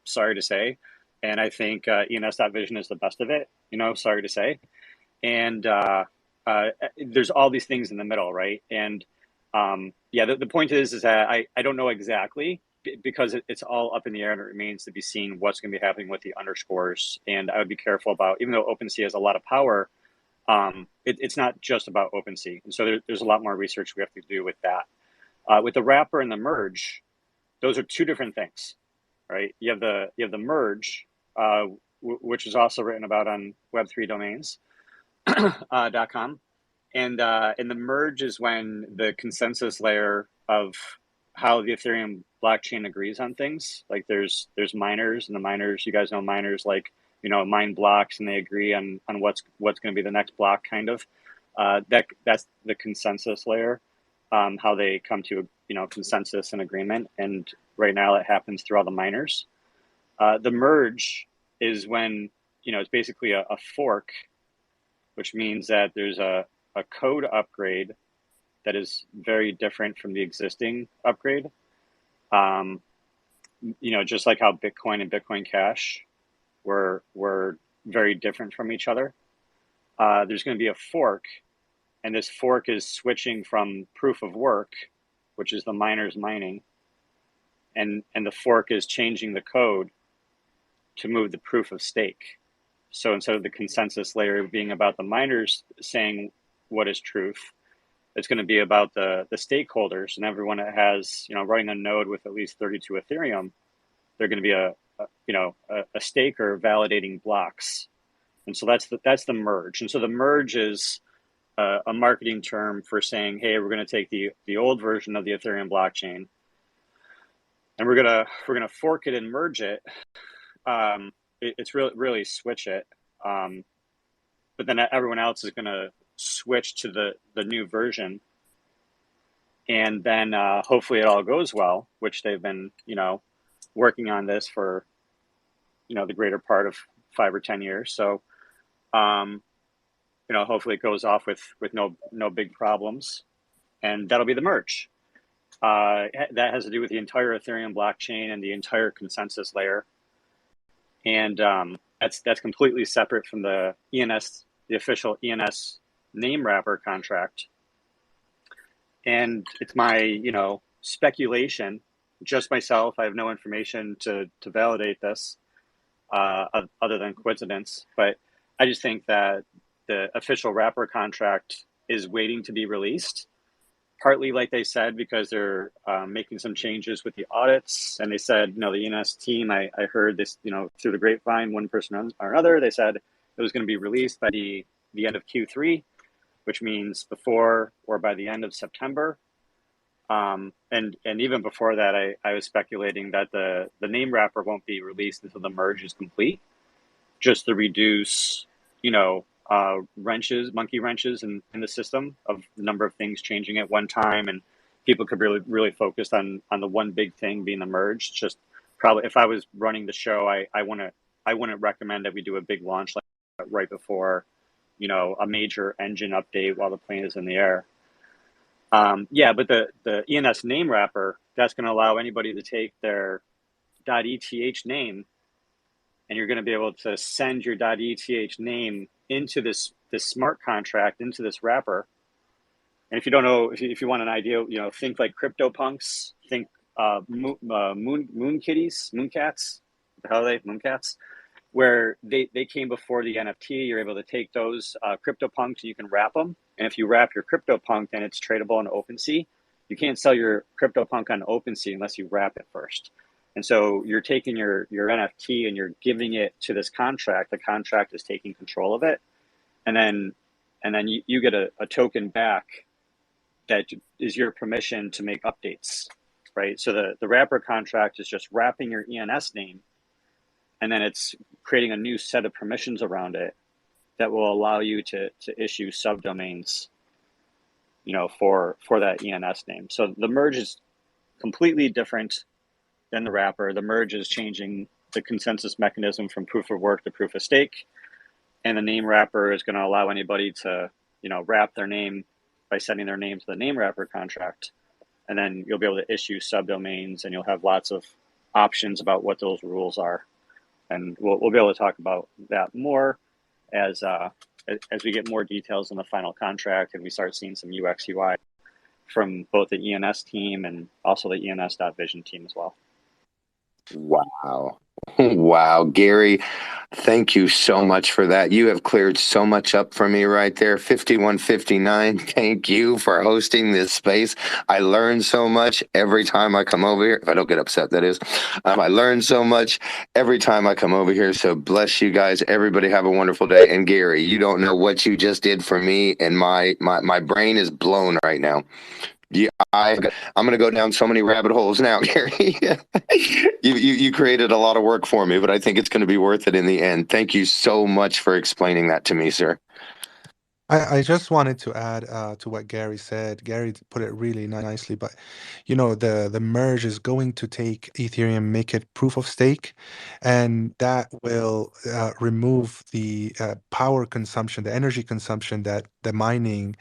sorry to say. And I think ENS Vision is the best of it, sorry to say. And there's all these things in the middle, right? And the point is that I don't know exactly, because it's all up in the air, and it remains to be seen what's going to be happening with the underscores. And I would be careful about, even though OpenSea has a lot of power, it's not just about OpenSea. And so there's a lot more research we have to do with that. With the wrapper and the merge, those are two different things, right? You have the merge, which is also written about on web3domains.com. And the merge is when the consensus layer of how the Ethereum blockchain agrees on things. Like there's miners, and the miners, you guys know miners, like, mine blocks, and they agree on what's going to be the next block, kind of. That's the consensus layer, how they come to consensus and agreement. And right now it happens through all the miners. The merge is when it's basically a fork, which means that there's a code upgrade that is very different from the existing upgrade. Just like how Bitcoin and Bitcoin Cash were very different from each other. There's going to be a fork, and this fork is switching from proof of work, which is the miners mining, and the fork is changing the code to move the proof of stake. So instead of the consensus layer being about the miners saying what is truth, it's going to be about the stakeholders, and everyone that has, running a node with at least 32 Ethereum, they're going to be a staker validating blocks. And so that's the merge. And so the merge is a marketing term for saying, hey, we're going to take the old version of the Ethereum blockchain, and we're going to fork it and merge it. It's really switch it. But then everyone else is going to switch to the new version, and then hopefully it all goes well, which they've been working on this for the greater part of 5 or 10 years. So hopefully it goes off with no big problems, and that'll be the merge. That has to do with the entire Ethereum blockchain and the entire consensus layer, and that's completely separate from the ENS, the official ENS name wrapper contract. And it's my speculation, just myself. I have no information to validate this, other than coincidence. But I just think that the official wrapper contract is waiting to be released, partly, like they said, because they're making some changes with the audits. And they said, the ENS team, I heard this, through the grapevine, one person or another, they said it was going to be released by the end of Q3, which means before or by the end of September. And even before that, I was speculating that the name wrapper won't be released until the merge is complete, just to reduce, monkey wrenches in the system of the number of things changing at one time, and people could really focus on the one big thing being the merge. Just probably, if I was running the show, I wouldn't recommend that we do a big launch like that right before, a major engine update while the plane is in the air. Yeah, but the ENS name wrapper, that's going to allow anybody to take their .eth name, and you're going to be able to send your .eth name into this smart contract, into this wrapper. And if you don't know, if you want an idea, think like CryptoPunks, think moon kitties, moon cats. What the hell are they? Moon cats, where they came before the NFT. You're able to take those CryptoPunks and you can wrap them. And if you wrap your CryptoPunk, then it's tradable on OpenSea. You can't sell your CryptoPunk on OpenSea unless you wrap it first. And so you're taking your NFT and you're giving it to this contract. The contract is taking control of it, and then you get a token back that is your permission to make updates, right? So the wrapper contract is just wrapping your ENS name, and then it's creating a new set of permissions around it that will allow you to issue subdomains, for that ENS name. So the merge is completely different than the wrapper. The merge is changing the consensus mechanism from proof of work to proof of stake, and the name wrapper is going to allow anybody to, wrap their name by sending their name to the name wrapper contract, and then you'll be able to issue subdomains, and you'll have lots of options about what those rules are. And we'll be able to talk about that more as we get more details in the final contract and we start seeing some UX UI from both the ENS team and also the ENS.Vision team as well. Wow. Wow, Gary, thank you so much for that. You have cleared so much up for me right there. 5159, thank you for hosting this space. I learn so much every time I come over here. If I don't get upset, that is. I learn so much every time I come over here. So bless you guys. Everybody have a wonderful day. And Gary, you don't know what you just did for me, and my brain is blown right now. Yeah, I'm going to go down so many rabbit holes now, Gary. You created a lot of work for me, but I think it's going to be worth it in the end. Thank you so much for explaining that to me, sir. I just wanted to add to what Gary said. Gary put it really nicely, but the merge is going to take Ethereum, make it proof of stake, and that will remove the power consumption, the energy consumption that the mining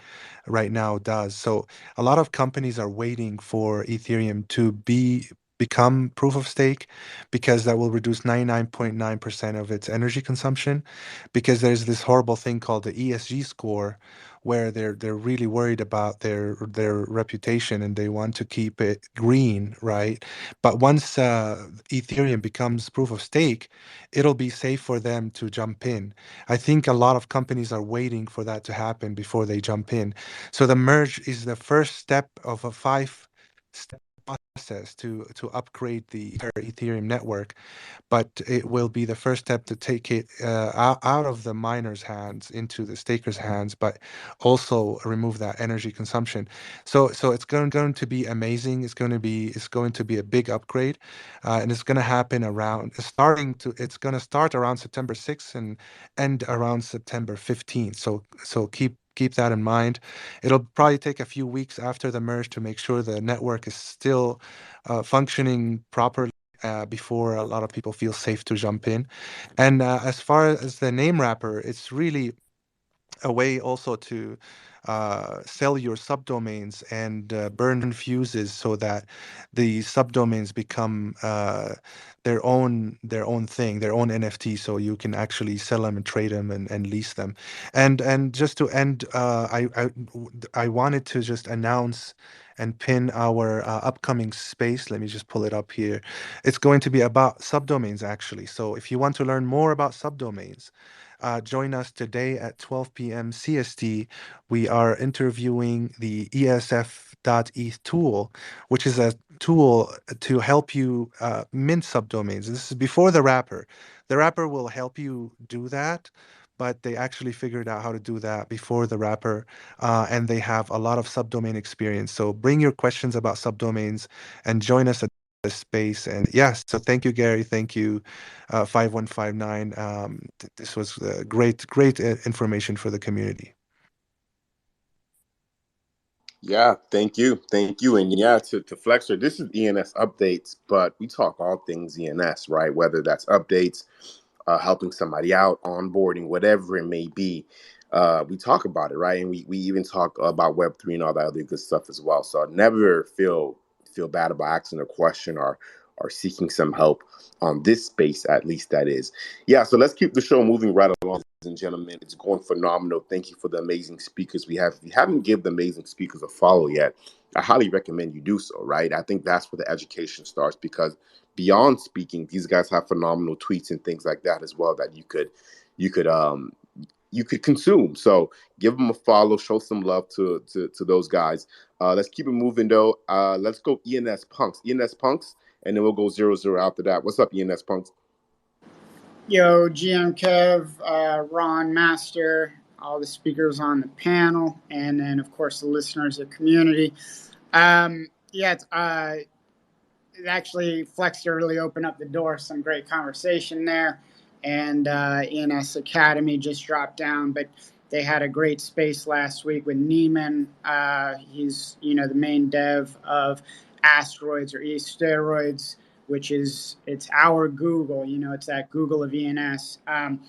right now does. So a lot of companies are waiting for Ethereum to become proof of stake, because that will reduce 99.9% of its energy consumption, because there's this horrible thing called the ESG score, where they're really worried about their reputation and they want to keep it green, right? But once Ethereum becomes proof of stake, it'll be safe for them to jump in. I think a lot of companies are waiting for that to happen before they jump in. So the merge is the first step of a 5-step process to upgrade the entire Ethereum network, but it will be the first step to take it out of the miner's hands into the staker's hands, but also remove that energy consumption. So it's going to be amazing. It's going to be a big upgrade, and it's going to happen it's going to start around September 6th and end around September 15th. So keep that in mind. It'll probably take a few weeks after the merge to make sure the network is still functioning properly before a lot of people feel safe to jump in. And as far as the name wrapper, it's really a way also to sell your subdomains and burn fuses so that the subdomains become their own thing, their own NFT, so you can actually sell them and trade them and lease them. And just to end, I wanted to just announce and pin our upcoming space. Let me just pull it up here. It's going to be about subdomains, actually. So if you want to learn more about subdomains, join us today at 12 p.m. CST. We are interviewing the ESF.eth tool, which is a tool to help you mint subdomains. This is before the wrapper. The wrapper will help you do that, but they actually figured out how to do that before the wrapper, and they have a lot of subdomain experience. So bring your questions about subdomains and join us at this space. And yes, so thank you, Gary. Thank you, 5159. This was great information for the community. Yeah, thank you. Thank you. And yeah, to Flexer, this is ENS updates, but we talk all things ENS, right? Whether that's updates, helping somebody out, onboarding, whatever it may be. We talk about it, right? And we even talk about Web3 and all that other good stuff as well. So I never feel bad about asking a question or seeking some help on this space, at least that is. Yeah, so let's keep the show moving right along, ladies and gentlemen. It's going phenomenal. Thank you for the amazing speakers we have. If you haven't given the amazing speakers a follow yet, I highly recommend you do so, right? I think that's where the education starts, because beyond speaking, these guys have phenomenal tweets and things like that as well that you could consume. So give them a follow, show some love to those guys. Let's keep it moving though. Let's go ENS Punks, and then we'll go 0-0 after that. What's up, ENS Punks? Yo, GM Kev, Ron Master, all the speakers on the panel, and then of course the listeners, the community. It's actually Flexer really opened up the door. Some great conversation there, and ENS Academy just dropped down, but they had a great space last week with Neiman. He's the main dev of Asteroids or Steroids, which it's our Google. It's that Google of ENS. I'm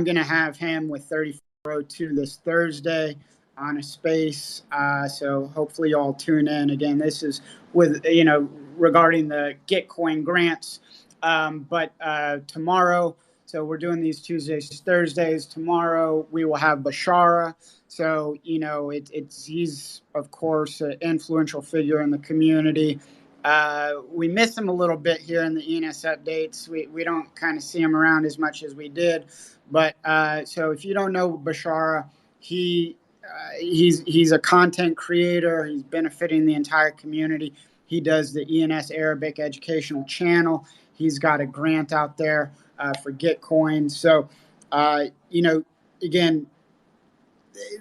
gonna have him with 3402 this Thursday on a space. So hopefully y'all tune in. Again, this is with regarding the Gitcoin grants. But tomorrow, so we're doing these Tuesdays, Thursdays. Tomorrow we will have Bashara. So he's of course an influential figure in the community. We miss him a little bit here in the ENS updates. We don't kind of see him around as much as we did. But so if you don't know Bashara, he's a content creator. He's benefiting the entire community. He does the ENS Arabic educational channel. He's got a grant out there for Gitcoin. So, again,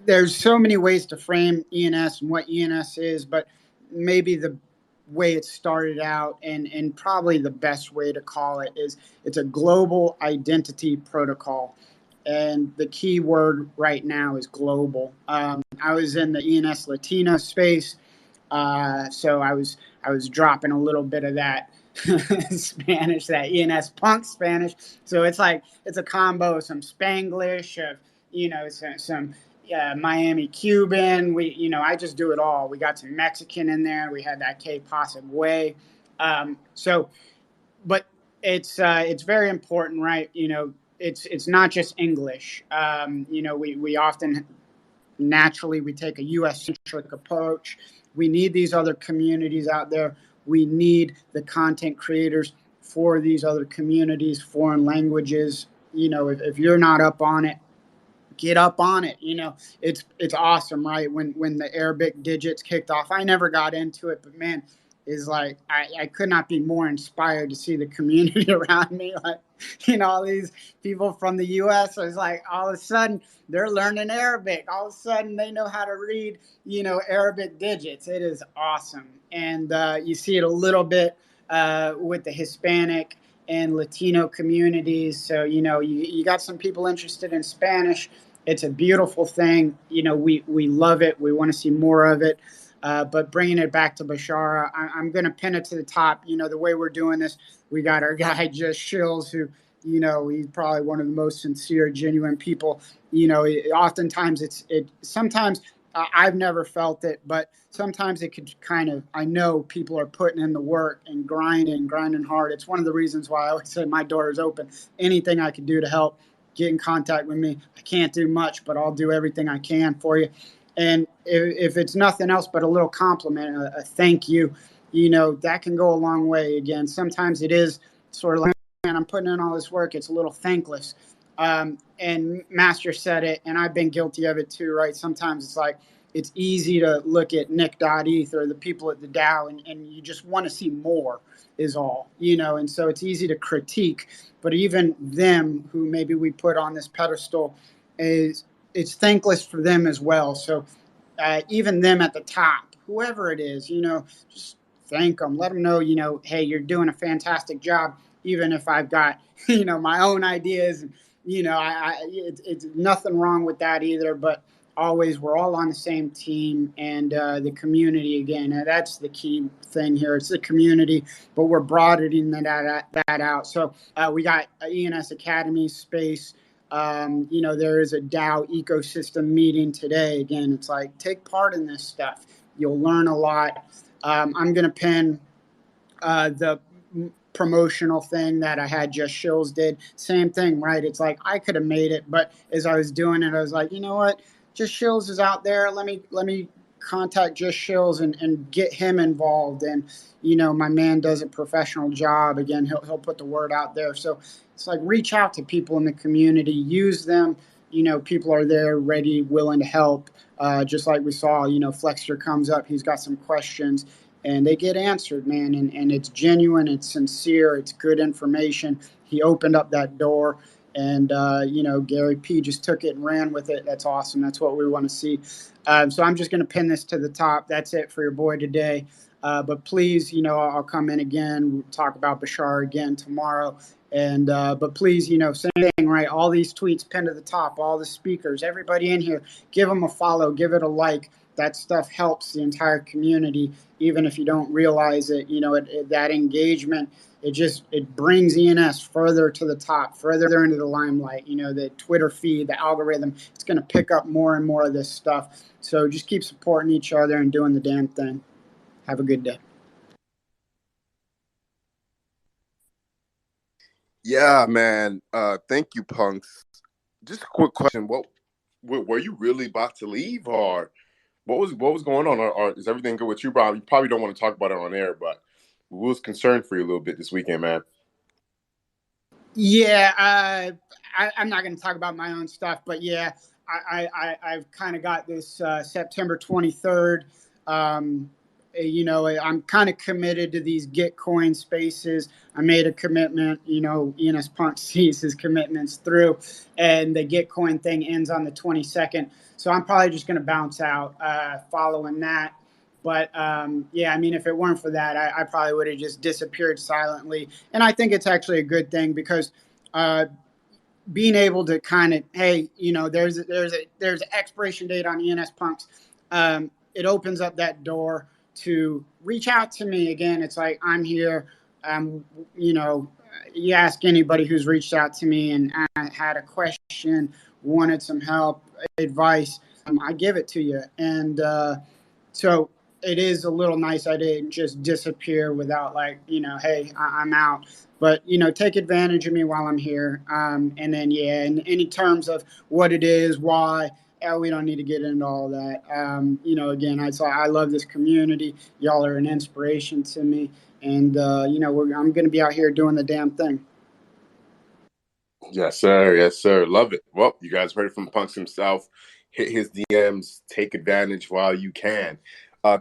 there's so many ways to frame ENS and what ENS is, but maybe the way it started out and probably the best way to call it is it's a global identity protocol. And the key word right now is global. I was in the ENS Latino space, so I was dropping a little bit of that Spanish, that ENS punk Spanish. So it's a combo of some Spanglish, of some Miami Cuban. I just do it all. We got some Mexican in there. We had that K Pasa Way. But it's very important, right? It's not just English. We often naturally we take a U.S. centric approach. We need these other communities out there. We need the content creators for these other communities, foreign languages. If you're not up on it, get up on it. It's awesome, right? When the Arabic digits kicked off, I never got into it, but man, is like I could not be more inspired to see the community around me. All these people from the U.S. I was like, all of a sudden they're learning Arabic. All of a sudden they know how to read, Arabic digits. It is awesome, and you see it a little bit with the Hispanic and Latino communities. So you got some people interested in Spanish. It's a beautiful thing. We love it. We want to see more of it. But bringing it back to Bashara, I'm going to pin it to the top. The way we're doing this, we got our guy Just Shills, who he's probably one of the most sincere, genuine people. Oftentimes sometimes I've never felt it, but sometimes it could I know people are putting in the work and grinding hard. It's one of the reasons why I always say my door is open. Anything I can do to help, get in contact with me. I can't do much, but I'll do everything I can for you. And if it's nothing else but a little compliment, a thank you, that can go a long way. Again, sometimes it is sort of like, man, I'm putting in all this work. It's a little thankless. And Master said it, and I've been guilty of it too, right? Sometimes it's easy to look at Nick.eth or the people at the DAO, and you just want to see more is all, and so it's easy to critique. But even them who maybe we put on this pedestal, is it's thankless for them as well. So even them at the top, whoever it is, just thank them, let them know, hey, you're doing a fantastic job, even if I've got, my own ideas. And, it's nothing wrong with that either. But always, we're all on the same team, and the community, again, that's the key thing here. It's the community, but we're broadening that out. So we got ENS Academy space. There is a DAO ecosystem meeting today. Again, it's like, take part in this stuff. You'll learn a lot. I'm going to pin the promotional thing that I had Just Shills did. Same thing, right? It's like I could have made it, but as I was doing it, I was like, you know what? Just Shills is out there. Let me contact Just Shills and get him involved. And my man does a professional job. Again, he'll put the word out there. So it's like, reach out to people in the community, use them. People are there, ready, willing to help. Just like we saw, Flexter comes up, he's got some questions, and they get answered, man. And it's genuine, it's sincere, it's good information. He opened up that door, and Gary P just took it and ran with it. That's awesome. That's what we want to see. So I'm just going to pin this to the top. That's it for your boy today. But please, I'll come in again. We'll talk about Bashar again tomorrow. And but please, same thing, right? All these tweets pinned to the top, all the speakers, everybody in here, give them a follow, give it a like. That stuff helps the entire community, even if you don't realize it. That engagement, it brings ENS further to the top, further into the limelight. The Twitter feed, the algorithm, it's going to pick up more and more of this stuff. So just keep supporting each other and doing the damn thing. Have a good day. Yeah, man. Thank you, Punks. Just a quick question. What were you really about to leave, or what was going on? Or is everything good with you, bro? You probably don't want to talk about it on air, but we was concerned for you a little bit this weekend, man. Yeah, I'm not going to talk about my own stuff, but yeah, I've kind of got this September 23rd. I'm kind of committed to these Gitcoin spaces. I made a commitment. ENS Punk sees his commitments through, and the Gitcoin thing ends on the 22nd. So I'm probably just going to bounce out following that. But yeah, I mean, if it weren't for that, I probably would have just disappeared silently. And I think it's actually a good thing, because being able to kind of, hey, there's an expiration date on ENS Punks. It opens up that door to reach out to me again. It's like, I'm here. You ask anybody who's reached out to me and I had a question, wanted some help, advice, I give it to you. And so it is a little nice. I didn't just disappear without, like, hey, I'm out. But, take advantage of me while I'm here. And then, yeah, in any terms of what it is, why, we don't need to get into all that. Again, I love this community. Y'all are an inspiration to me. And, I'm going to be out here doing the damn thing. Yes, sir. Yes, sir. Love it. Well, you guys heard it from Punks himself. Hit his DMs. Take advantage while you can.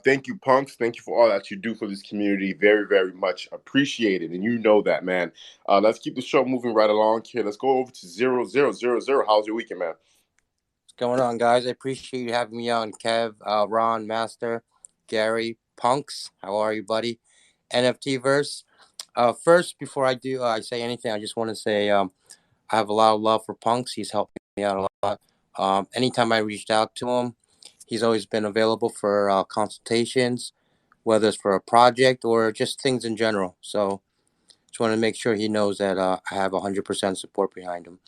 Thank you, Punks. Thank you for all that you do for this community. Very, very much appreciated. And you know that, man. Let's keep the show moving right along here. Let's go over to 0000. How's your weekend, man? What's going on, guys? I appreciate you having me on, Kev, Ron, Master, Gary, Punks. How are you, buddy? NFT verse. First, before I say anything, I just want to say I have a lot of love for Punks. He's helped me out a lot. Anytime I reached out to him, he's always been available for consultations, whether it's for a project or just things in general. So just want to make sure he knows that I have 100% support behind him.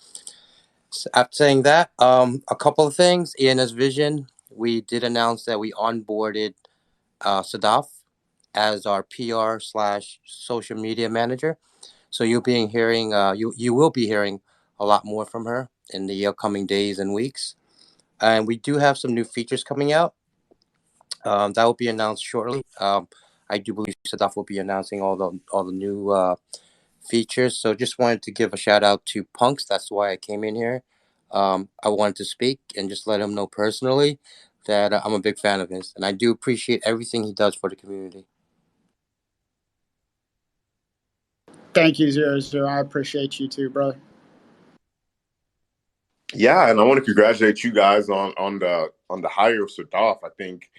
So after saying that, a couple of things. ENS Vision, we did announce that we onboarded Sadaf as our PR/social media manager. So you will be hearing a lot more from her in the upcoming days and weeks. And we do have some new features coming out. That will be announced shortly. I do believe Sadaf will be announcing all the new features. So just wanted to give a shout out to Punks. That's why I came in here. I wanted to speak and just let him know personally that I'm a big fan of his, and I do appreciate everything he does for the community. Thank you, 00. I appreciate you too, brother. Yeah, and I want to congratulate you guys on the hire of Sadaf. I think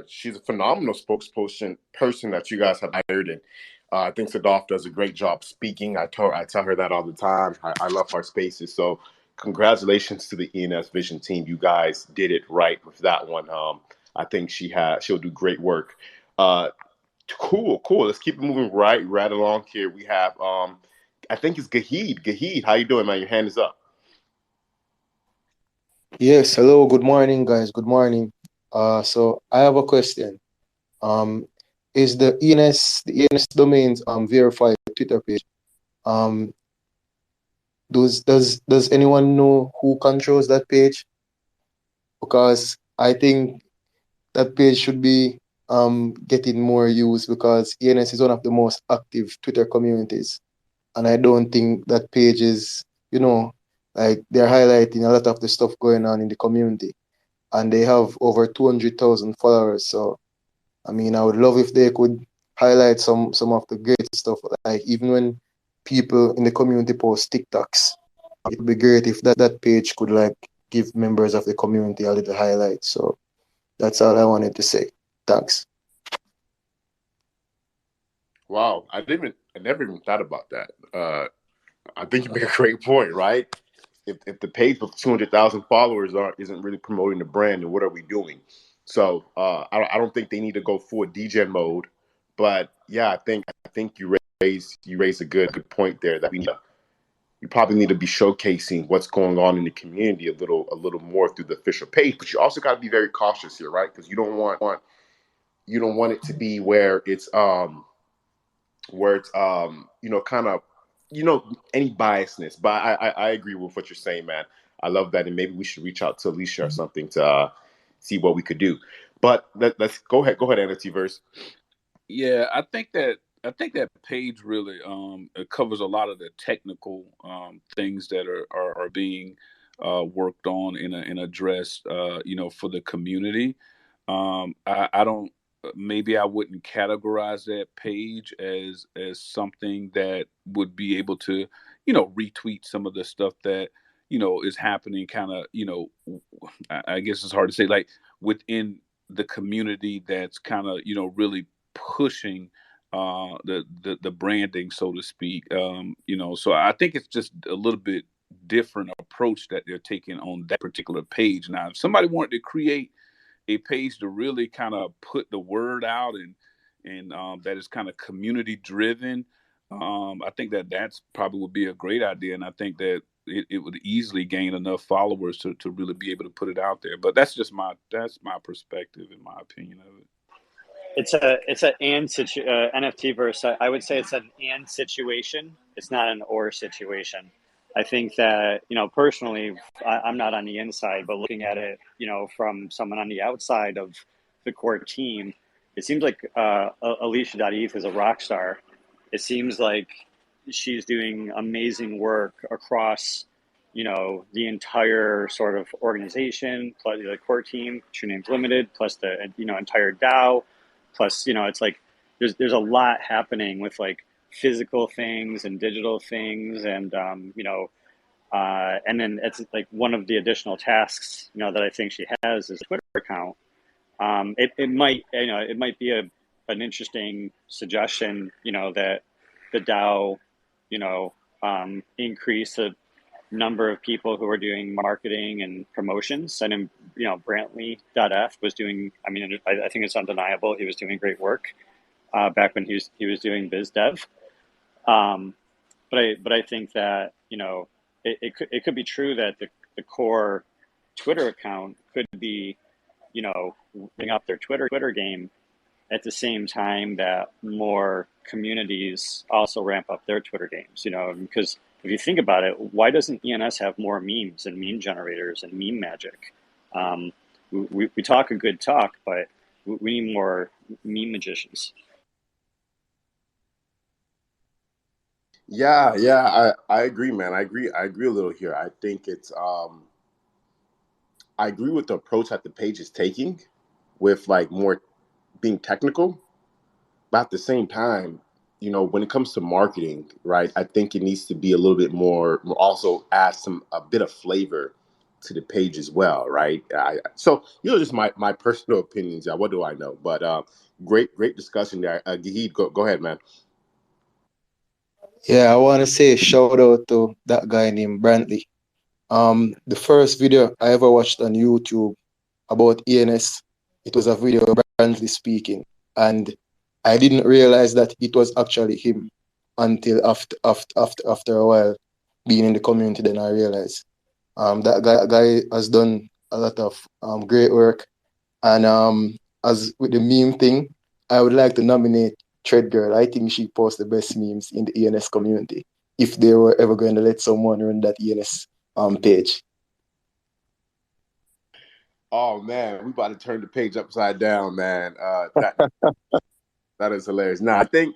she's a phenomenal spokesperson that you guys have hired, and I think Sadaf does a great job speaking. I tell her that all the time. I love our spaces. So congratulations to the ENS Vision team. You guys did it right with that one. I think she'll do great work. Uh, cool. Let's keep it moving right along here. We have I think it's Gahid. Gahid, how you doing, man? Your hand is up. Yes, hello, good morning, guys. Good morning. So I have a question. Um, is the ENS domains verified Twitter page? Um, does anyone know who controls that page? Because I think that page should be getting more use because ENS is one of the most active Twitter communities, and I don't think that page is, like they're highlighting a lot of the stuff going on in the community. And they have over 200,000 followers. So, I mean, I would love if they could highlight some of the great stuff. Like even when people in the community post TikToks, it would be great if that page could like give members of the community a little highlight. So that's all I wanted to say. Thanks. Wow, I never even thought about that. I think you make a great point, right? If the page with 200,000 followers isn't really promoting the brand, then what are we doing? So I don't think they need to go full degen mode, but yeah, I think you raise a good point there that you probably need to be showcasing what's going on in the community a little more through the official page, but you also got to be very cautious here, right? Because you don't want it to be where it's kind of any biasness. But I agree with what you're saying, man. I love that, and maybe we should reach out to Alicia or something to see what we could do. But let's go ahead, NFT verse. Yeah, I think that page really it covers a lot of the technical things that are being worked on and addressed for the community. I don't maybe I wouldn't categorize that page as something that would be able to retweet some of the stuff that is happening kind of I guess it's hard to say, like, within the community that's kind of really pushing the branding, so to speak. So I think it's just a little bit different approach that they're taking on that particular page. Now, if somebody wanted to create a page to really kind of put the word out and that is kind of community driven, I think that's probably would be a great idea, and I think that it would easily gain enough followers to really be able to put it out there. But that's my perspective and my opinion of it. It's a NFT verse. I would say it's an and situation. It's not an or situation. I think that personally, I'm not on the inside, but looking at it, from someone on the outside of the core team, it seems like Alicia Daif is a rock star. It seems like she's doing amazing work across, the entire sort of organization, plus the core team, True Names Limited, plus the entire DAO, plus it's like there's a lot happening with like physical things and digital things, and then it's like one of the additional tasks that I think she has is a Twitter account. It might be an interesting suggestion, that the DAO, increase the number of people who are doing marketing and promotions. And Brantley.f was doing. I mean, I think it's undeniable he was doing great work back when he was doing biz dev. Um, but I think that it could be true that the core Twitter account could be bring up their Twitter game at the same time that more communities also ramp up their Twitter games. Because if you think about it, why doesn't ENS have more memes and meme generators and meme magic? We talk a good talk, but we need more meme magicians. I agree, man. I agree a little here. I think it's I agree with the approach that the page is taking with like more being technical, but at the same time, when it comes to marketing, right? I think it needs to be a little bit more, also add a bit of flavor to the page as well, right? So just my personal opinions. Yeah, what do I know? But great discussion there. Gahid, go ahead, man. Yeah, I want to say shout out to that guy named Brantley. The first video I ever watched on YouTube about ENS, it was a video of Brantley speaking, and I didn't realize that it was actually him until after a while being in the community. Then I realized that guy has done a lot of great work. And as with the meme thing, I would like to nominate Thread Girl. I think she posts the best memes in the ENS community. If they were ever going to let someone run that ENS page. Oh man, we about to turn the page upside down, man. That is hilarious. No, I think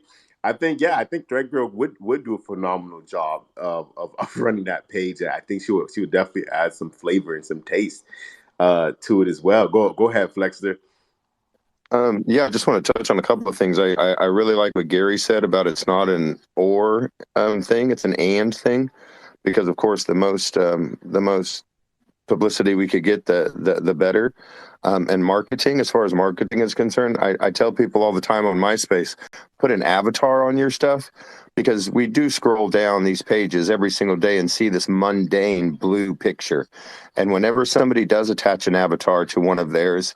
Drake Girl would do a phenomenal job of running that page. I think she would definitely add some flavor and some taste to it as well. Go ahead, Flexter. Yeah, I just want to touch on a couple of things. I really like what Gary said about it's not an or thing; it's an and thing. Because of course, the most publicity we could get, the better. And marketing, as far as marketing is concerned, I tell people all the time on MySpace, put an avatar on your stuff, because we do scroll down these pages every single day and see this mundane blue picture. And whenever somebody does attach an avatar to one of theirs,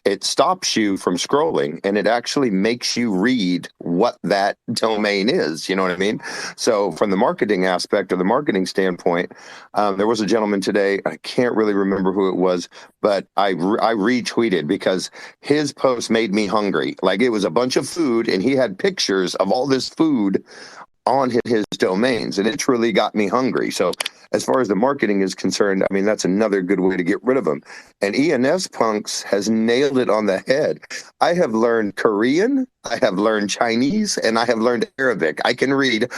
it stops you from scrolling, and it actually makes you read what that domain is. You know what I mean? So from the marketing aspect or the marketing standpoint, there was a gentleman today, I can't really remember who it was, but I retweeted because his post made me hungry. Like, it was a bunch of food and he had pictures of all this food on his domains, and it truly got me hungry. So as far as the marketing is concerned, I mean, that's another good way to get rid of them. And ENS Punks has nailed it on the head. I have learned Korean, I have learned Chinese, and I have learned Arabic. I can read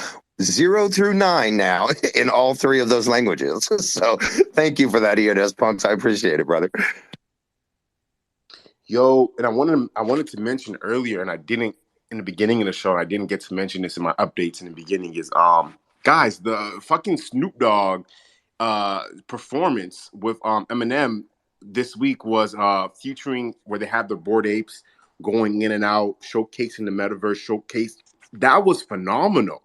0 through 9 now in all three of those languages. So thank you for that, ENS Punks. I appreciate it, brother. Yo, and I wanted to mention earlier, and I didn't in the beginning of the show. I didn't get to mention this in my updates in the beginning. Is guys, the fucking Snoop Dogg performance with Eminem this week was featuring where they had the Bored Apes going in and out, showcasing the metaverse showcase. That was phenomenal,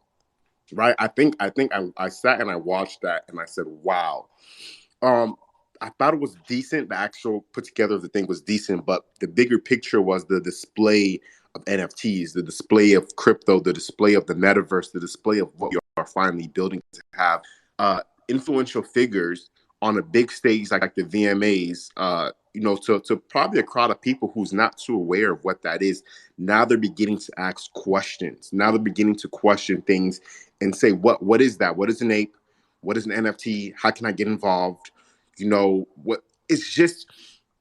right? I sat and I watched that and I said, wow. Um, I thought it was decent. The actual put together of the thing was decent, but the bigger picture was the display of NFTs, the display of crypto, the display of the metaverse, the display of what we are finally building to have influential figures on a big stage like the VMAs. To probably a crowd of people who's not too aware of what that is. Now they're beginning to ask questions. Now they're beginning to question things and say, what is that? What is an ape? What is an NFT? How can I get involved? What it's just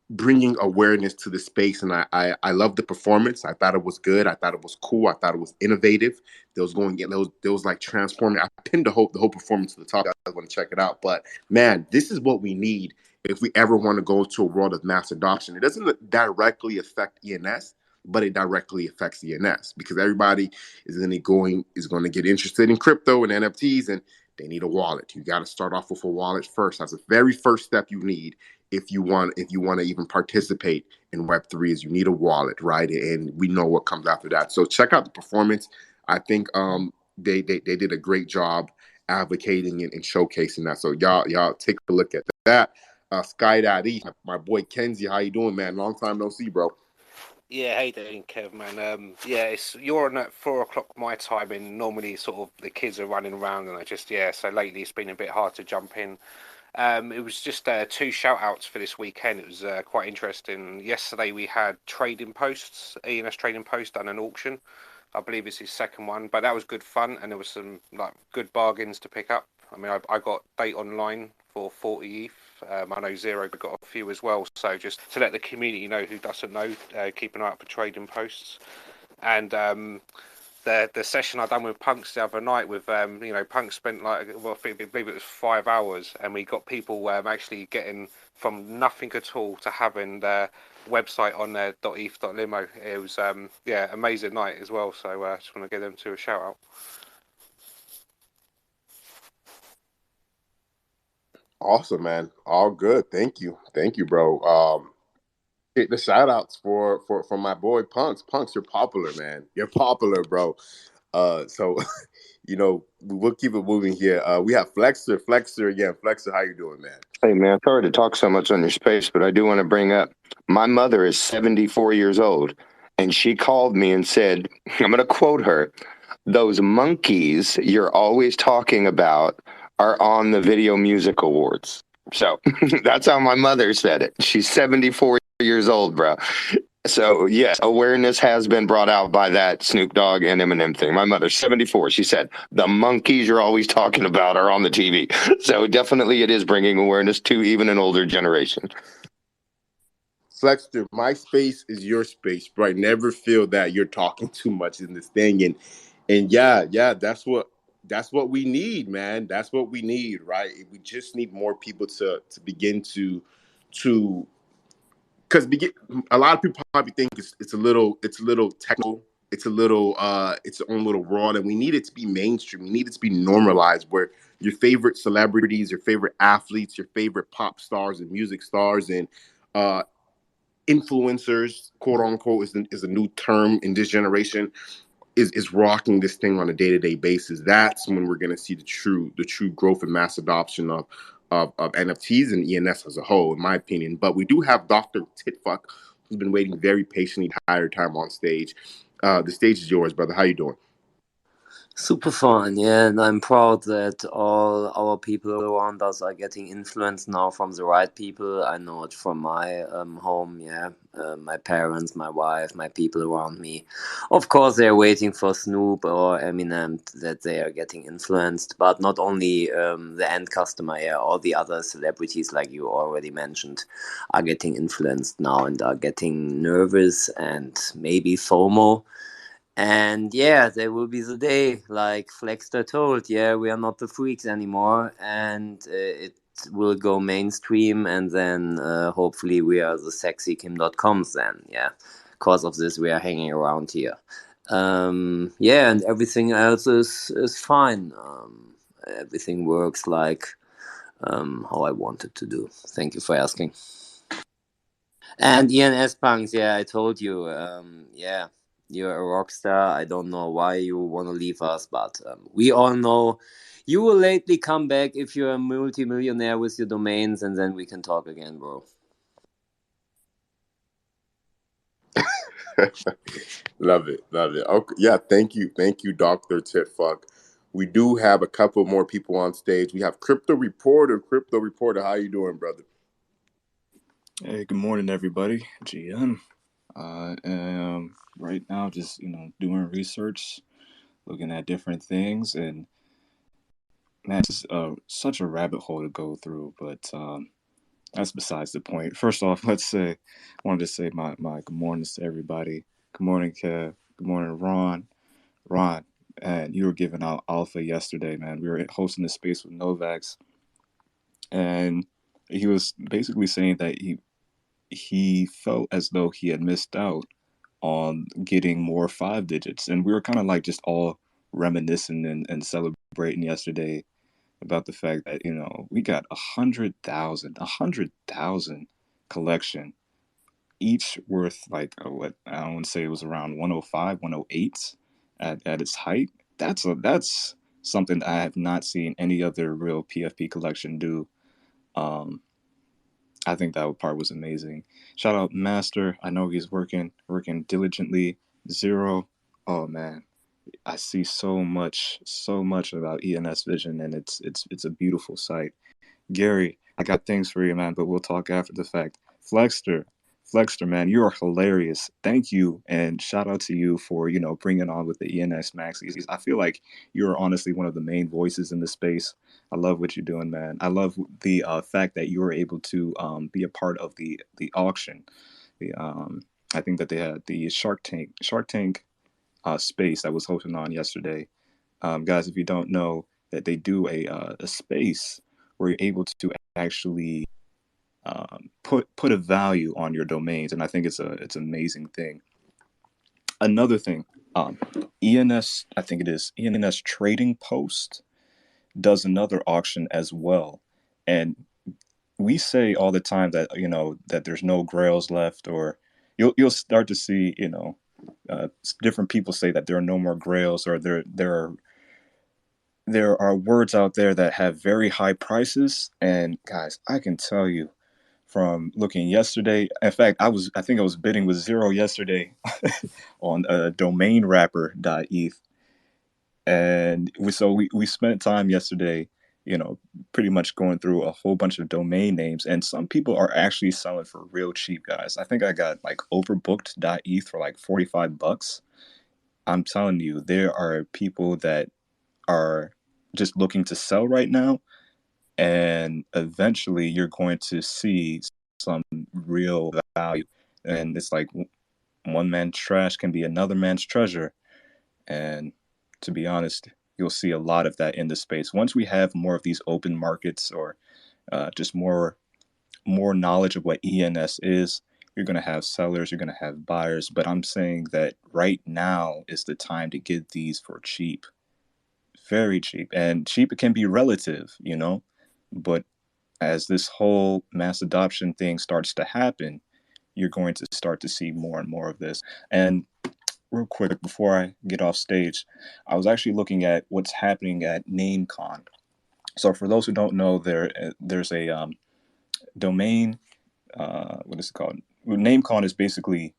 bringing awareness to the space, and I love the performance. I thought it was good. I thought it was cool. I thought it was innovative. There was like transforming. I pinned the whole performance to the top. I want to check it out. But man, this is what we need if we ever want to go to a world of mass adoption. It doesn't directly affect ENS, but it directly affects ENS because everybody is going to get interested in crypto and NFTs, and they need a wallet. You got to start off with a wallet first. That's the very first step you need if you want to even participate in Web3 is you need a wallet, right? And we know what comes after that. So check out the performance. I think they did a great job advocating and showcasing that. So y'all take a look at that. Sky Daddy, my boy Kenzie, how you doing, man? Long time no see, bro. Yeah, how you doing, Kev, man? You're on at 4 o'clock my time, and normally sort of the kids are running around, and so lately it's been a bit hard to jump in. It was just two shout outs for this weekend. It was quite interesting. Yesterday we had trading posts, ENS trading post done an auction. I believe it's his second one, but that was good fun, and there was some like good bargains to pick up. I mean, I got Date Online for 40 ETH. I know Zero got a few as well. So just to let the community know who doesn't know, keep an eye out for trading posts. And the session I done with Punks the other night with Punks spent I believe it was 5 hours, and we got people actually getting from nothing at all to having website on there, .eth.limo. It was amazing night as well. So I just want to give them to a shout out. Awesome, man. All good. Thank you, bro. The shout outs for my boy Punks. Punks, you're popular, man. You're popular, bro. So we'll keep it moving here. We have Flexer again. Flexer, how you doing, man? Hey, man, sorry to talk so much on your space, but I do want to bring up my mother is 74 years old, and she called me and said, I'm going to quote her, those monkeys you're always talking about are on the Video Music Awards. So that's how my mother said it. She's 74 years old, bro. So, yes, awareness has been brought out by that Snoop Dogg and Eminem thing. My mother's 74. She said, the monkeys you're always talking about are on the TV. So, definitely it is bringing awareness to even an older generation. Flexter, my space is your space, bro. I never feel that you're talking too much in this thing. And yeah, that's what we need, man. That's what we need, right? We just need more people to begin to because a lot of people probably think it's a little technical, it's a little its own little world, and we need it to be mainstream. We need it to be normalized, where your favorite celebrities, your favorite athletes, your favorite pop stars and music stars and uh influencers, quote unquote, is a new term in this generation, is rocking this thing on a day-to-day basis. That's when we're going to see the true growth and mass adoption of NFTs and ENS as a whole, in my opinion. But we do have Dr. Titfuck, who's been waiting very patiently the entire time on stage. The stage is yours, brother. How you doing? Super fun, yeah, and I'm proud that all our people around us are getting influenced now from the right people. I know it from my home, yeah, my parents, my wife, my people around me. Of course, they're waiting for Snoop or Eminem that they are getting influenced, but not only the end customer, yeah, all the other celebrities, like you already mentioned, are getting influenced now and are getting nervous and maybe FOMO. And yeah, there will be the day, like Flexter told, yeah, we are not the freaks anymore, and it will go mainstream, and then hopefully we are the sexy Kim.coms then, yeah. Because of this, we are hanging around here. Yeah, and everything else is fine. Everything works like how I wanted to do. Thank you for asking. And ENS Punks, yeah, I told you, yeah, you're a rock star. I don't know why you want to leave us, but we all know you will lately come back if you're a multi-millionaire with your domains, and then we can talk again, bro. Love it. Okay, yeah, thank you, Dr. Titfuck. We do have a couple more people on stage. We have Crypto Reporter. How you doing, brother? Hey, good morning, everybody. GM. Right now just doing research, looking at different things, and man, it's such a rabbit hole to go through. But that's besides the point. First off, I wanted to say my good mornings to everybody. Good morning, Kev. Good morning, Ron. Ron, and you were giving out alpha yesterday, man. We were hosting the space with Novax, and he was basically saying that he felt as though he had missed out on getting more 5 digits. And we were kind of like just all reminiscing and celebrating yesterday about the fact that, we got 100,000 collection, each worth like, what, I want to say it was around 105, 108 at its height. That's something I have not seen any other real PFP collection do. I think that part was amazing. Shout out Master. I know he's working diligently. Zero. Oh man, I see so much about ENS Vision, and it's a beautiful sight. Gary, I got things for you, man, but we'll talk after the fact. Flexter, man, you are hilarious. Thank you, and shout out to you for bringing on with the ENS Maxis. I feel like you're honestly one of the main voices in the space. I love what you're doing, man. I love the fact that you were able to be a part of the auction. The I think that they had the Shark Tank space that was hosted on yesterday. Guys, if you don't know, that they do a space where you're able to actually put a value on your domains, and I think it's an amazing thing. Another thing, ENS, I think it is ENS Trading Post does another auction as well, and we say all the time that that there's no grails left, or you'll start to see different people say that there are no more grails, or there are words out there that have very high prices. And guys, I can tell you from looking yesterday. In fact, I think I was bidding with zero yesterday on domain wrapper.eth, and we spent time yesterday, pretty much going through a whole bunch of domain names, and some people are actually selling for real cheap, guys. I think I got like overbooked.eth for like $45. I'm telling you, there are people that are just looking to sell right now, and eventually you're going to see some real value. And it's like one man's trash can be another man's treasure. And to be honest, you'll see a lot of that in the space once we have more of these open markets, or just more knowledge of what ENS is. You're going to have sellers, you're going to have buyers, but I'm saying that right now is the time to get these for cheap, very cheap. And cheap, it can be relative, but as this whole mass adoption thing starts to happen, you're going to start to see more and more of this. And real quick, before I get off stage, I was actually looking at what's happening at NameCon. So for those who don't know, there's a domain. What is it called? NameCon is basically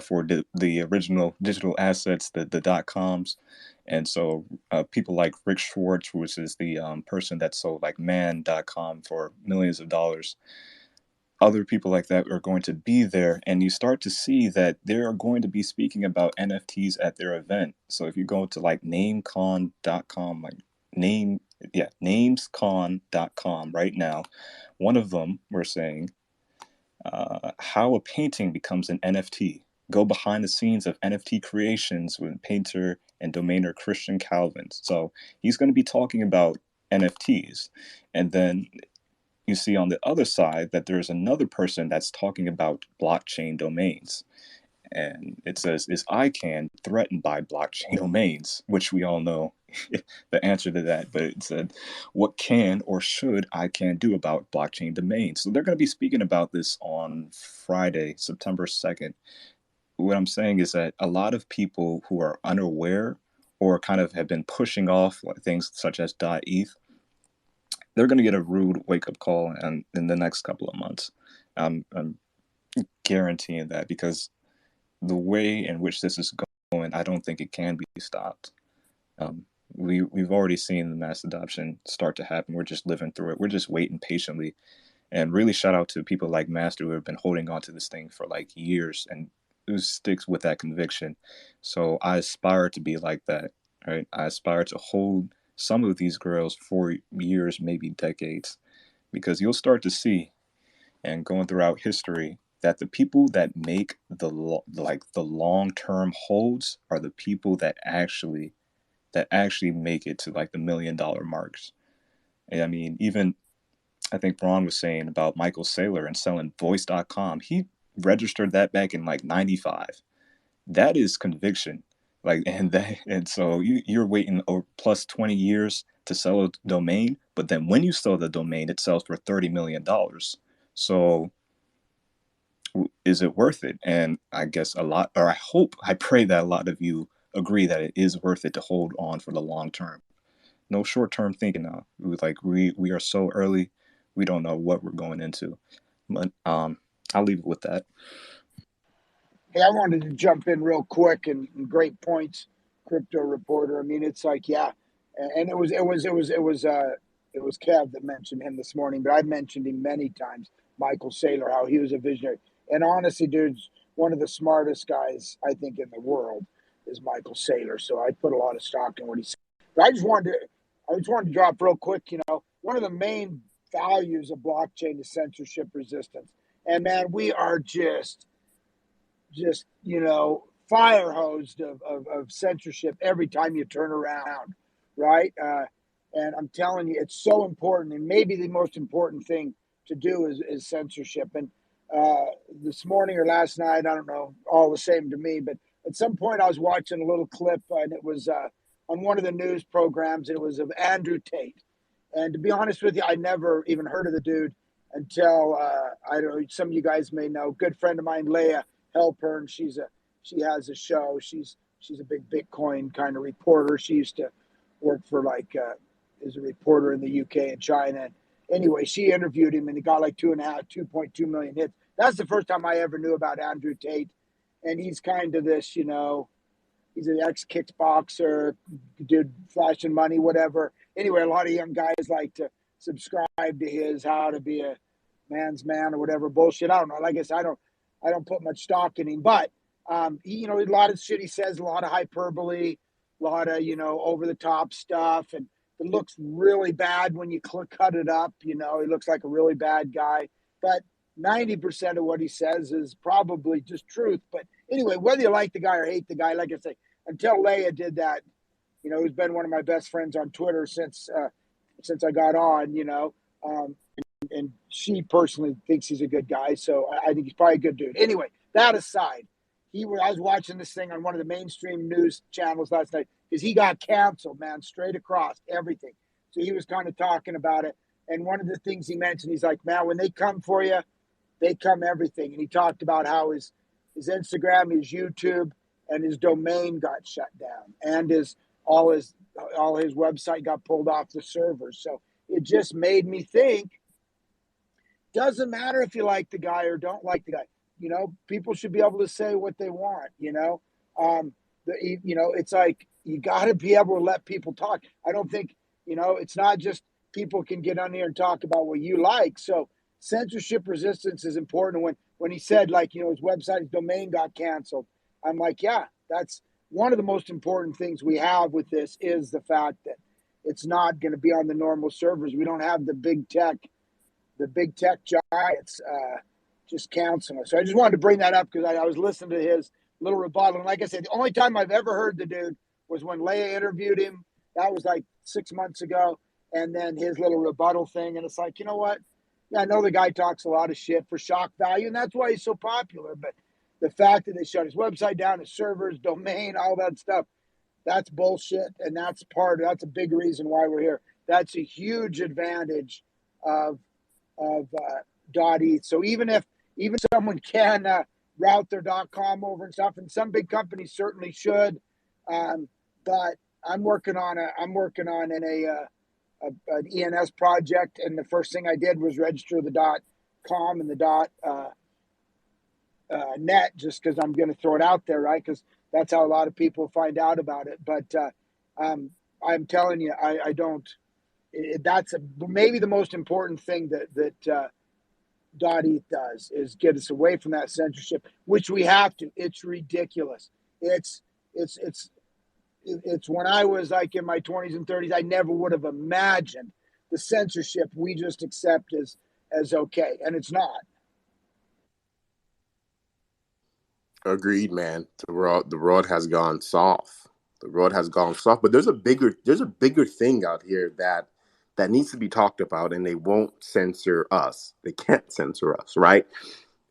for the original digital assets, the .coms. And so people like Rick Schwartz, which is the person that sold like man.com for millions of dollars, other people like that are going to be there, and you start to see that they are going to be speaking about NFTs at their event. So if you go to like namecon.com, namescon.com right now, one of them we're saying how a painting becomes an NFT. Go behind the scenes of NFT creations with painter and domainer Christian Calvin. So he's going to be talking about NFTs. And then you see on the other side that there's another person that's talking about blockchain domains. And it says, is ICANN threatened by blockchain domains? Which we all know the answer to that. But it said, what can or should ICANN do about blockchain domains? So they're going to be speaking about this on Friday, September 2nd. What I'm saying is that a lot of people who are unaware or kind of have been pushing off things such as .eth, they're going to get a rude wake-up call in the next couple of months. I'm guaranteeing that, because the way in which this is going, I don't think it can be stopped. We've already seen the mass adoption start to happen. We're just living through it. We're just waiting patiently. And really shout out to people like Master who have been holding on to this thing for like years and who sticks with that conviction. So I aspire to be like that, right? I aspire to hold some of these girls for years, maybe decades, because you'll start to see, and going throughout history, that the people that make the long-term holds are the people that actually make it to like the $1 million marks. And I mean, even I think Braun was saying about Michael Saylor and selling voice.com. He registered that back in like 95. That is conviction. And so you're waiting plus 20 years to sell a domain, but then when you sell the domain, it sells for $30 million. So is it worth it? And I guess I pray that a lot of you agree that it is worth it to hold on for the long term. No short-term thinking now. We are so early, we don't know what we're going into. But I'll leave it with that. Hey, I wanted to jump in real quick, and great points, crypto reporter. I mean, it's like, yeah, and it was Kev that mentioned him this morning, but I've mentioned him many times, Michael Saylor, how he was a visionary. And honestly, dude's one of the smartest guys I think in the world is Michael Saylor. So I put a lot of stock in what he said. But I just wanted to drop real quick. One of the main values of blockchain is censorship resistance. And man, we are just fire hosed of censorship every time you turn around, right? And I'm telling you, it's so important, and maybe the most important thing to do is censorship. And this morning or last night, I don't know, all the same to me, but at some point I was watching a little clip, and it was on one of the news programs, and it was of Andrew Tate. And to be honest with you, I never even heard of the dude until I don't know. Some of you guys may know. Good friend of mine, Leah Halpern. She has a show. She's a big Bitcoin kind of reporter. She used to work for as a reporter in the UK and China. And anyway, she interviewed him, and he got like 2.2 million hits. That's the first time I ever knew about Andrew Tate, and he's kind of this, he's an ex-kickboxer, dude, flashing money, whatever. Anyway, a lot of young guys like to subscribe to his "How to Be a Man's Man" or whatever bullshit. I don't know. Like I said, I don't put much stock in him, but he, a lot of shit he says, a lot of hyperbole, a lot of over the top stuff, and it looks really bad when you cut it up. He looks like a really bad guy, but 90% of what he says is probably just truth. But anyway, whether you like the guy or hate the guy, like I say, until Leia did that, who's been one of my best friends on Twitter since I got on, and she personally thinks he's a good guy, so I think he's probably a good dude. Anyway, that aside, I was watching this thing on one of the mainstream news channels last night because he got canceled, man, straight across everything. So he was kind of talking about it, and one of the things he mentioned, he's like, man, when they come for you, they come everything. And he talked about how his Instagram, his YouTube, and his domain got shut down, and all his website got pulled off the servers. So it just made me think, doesn't matter if you like the guy or don't like the guy. People should be able to say what they want. It's like you got to be able to let people talk. I don't think it's not just people can get on here and talk about what you like. So censorship resistance is important. When he said his website, his domain got canceled, I'm like, yeah, that's one of the most important things we have with this is the fact that it's not going to be on the normal servers. We don't have the big tech giants just canceling us. So I just wanted to bring that up because I was listening to his little rebuttal. And like I said, the only time I've ever heard the dude was when Leia interviewed him. That was like 6 months ago. And then his little rebuttal thing. And it's like, you know what? Yeah, I know the guy talks a lot of shit for shock value, and that's why he's so popular. But the fact that they shut his website down, his servers, domain, all that stuff, that's bullshit. And that's a big reason why we're here. That's a huge advantage of .eth. So even someone can route their .com over and stuff, and some big companies certainly should, but I'm working on an ENS project, and the first thing I did was register the .com and the .net, just because I'm going to throw it out there, right? Because that's how a lot of people find out about it. But I'm telling you, I don't. That's maybe the most important thing that .eth does is get us away from that censorship, which we have to. It's ridiculous. It's when I was like in my 20s and 30s, I never would have imagined the censorship we just accept as okay, and it's not. Agreed, man. The world has gone soft. The world has gone soft. But there's a bigger thing out here that needs to be talked about, and they won't censor us. They can't censor us, right?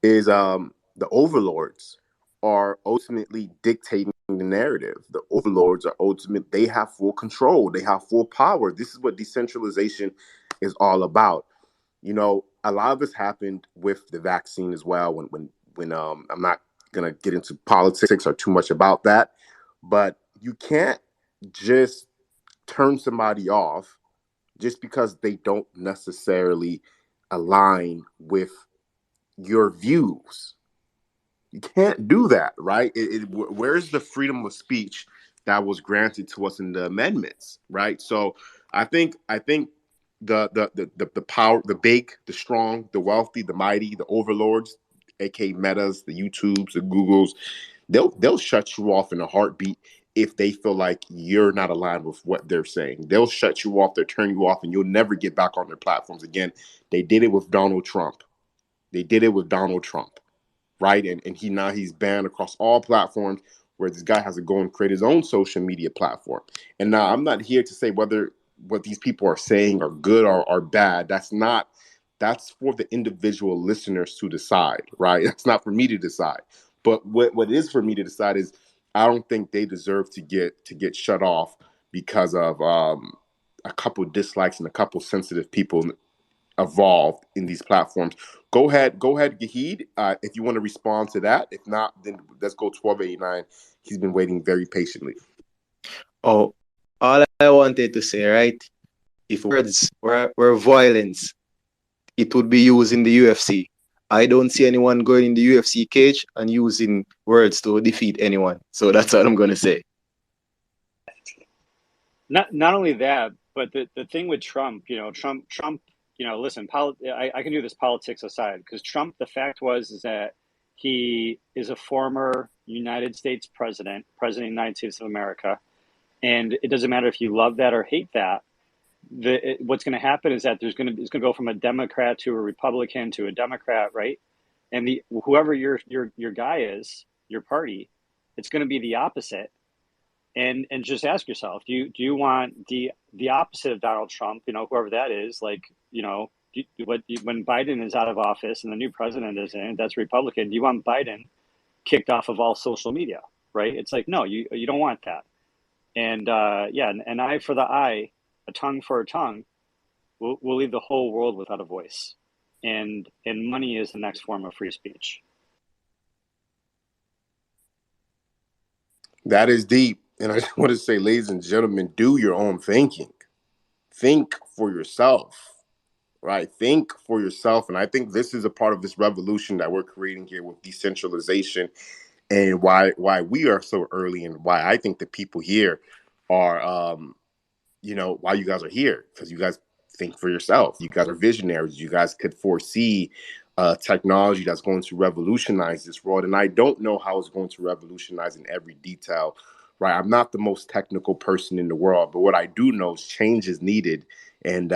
Is the overlords are ultimately dictating the narrative. The overlords are they have full control. They have full power. This is what decentralization is all about. A lot of this happened with the vaccine as well. When I'm not gonna get into politics or too much about that, but you can't just turn somebody off just because they don't necessarily align with your views. You can't do that, right? Where's the freedom of speech that was granted to us in the amendments, right? So I think the power, the big, the strong, the wealthy, the mighty, the overlords, aka Metas, the YouTubes, the Googles, they'll shut you off in a heartbeat if they feel like you're not aligned with what they're saying. They'll shut you off, they'll turn you off, and you'll never get back on their platforms again. They did it with Donald Trump. Right? And he's banned across all platforms, where this guy has to go and create his own social media platform. And now I'm not here to say whether what these people are saying are good or bad. That's not That's for the individual listeners to decide, right? That's not for me to decide. But what is for me to decide is I don't think they deserve to get shut off because of a couple dislikes and a couple sensitive people evolved in these platforms. Go ahead, Gahid, if you want to respond to that. If not, then let's go 1289. He's been waiting very patiently. Oh, all I wanted to say, right? If words were violence, it would be used in the UFC. I don't see anyone going in the UFC cage and using words to defeat anyone. So that's all I'm gonna say. Not only that, but the thing with Trump, Trump, listen, I can do this politics aside, because Trump, the fact is that he is a former United States president of the United States of America, and it doesn't matter if you love that or hate that. What's going to happen is that it's going to go from a Democrat to a Republican to a Democrat, right? And whoever your guy is, your party, it's going to be the opposite. And just ask yourself, do you want the opposite of Donald Trump, whoever that is, like, when Biden is out of office and the new president is in, that's Republican, do you want Biden kicked off of all social media, right? It's like, no, you don't want that. And an eye for the eye, a tongue for a tongue, will leave the whole world without a voice. And money is the next form of free speech. That is deep. And I just want to say, ladies and gentlemen, do your own thinking. Think for yourself, right? Think for yourself. And I think this is a part of this revolution that we're creating here with decentralization, and why we are so early, and why I think the people here are why you guys are here, because you guys think for yourself. You guys are visionaries. You guys could foresee technology that's going to revolutionize this world. And I don't know how it's going to revolutionize in every detail, right? I'm not the most technical person in the world, but what I do know is change is needed. And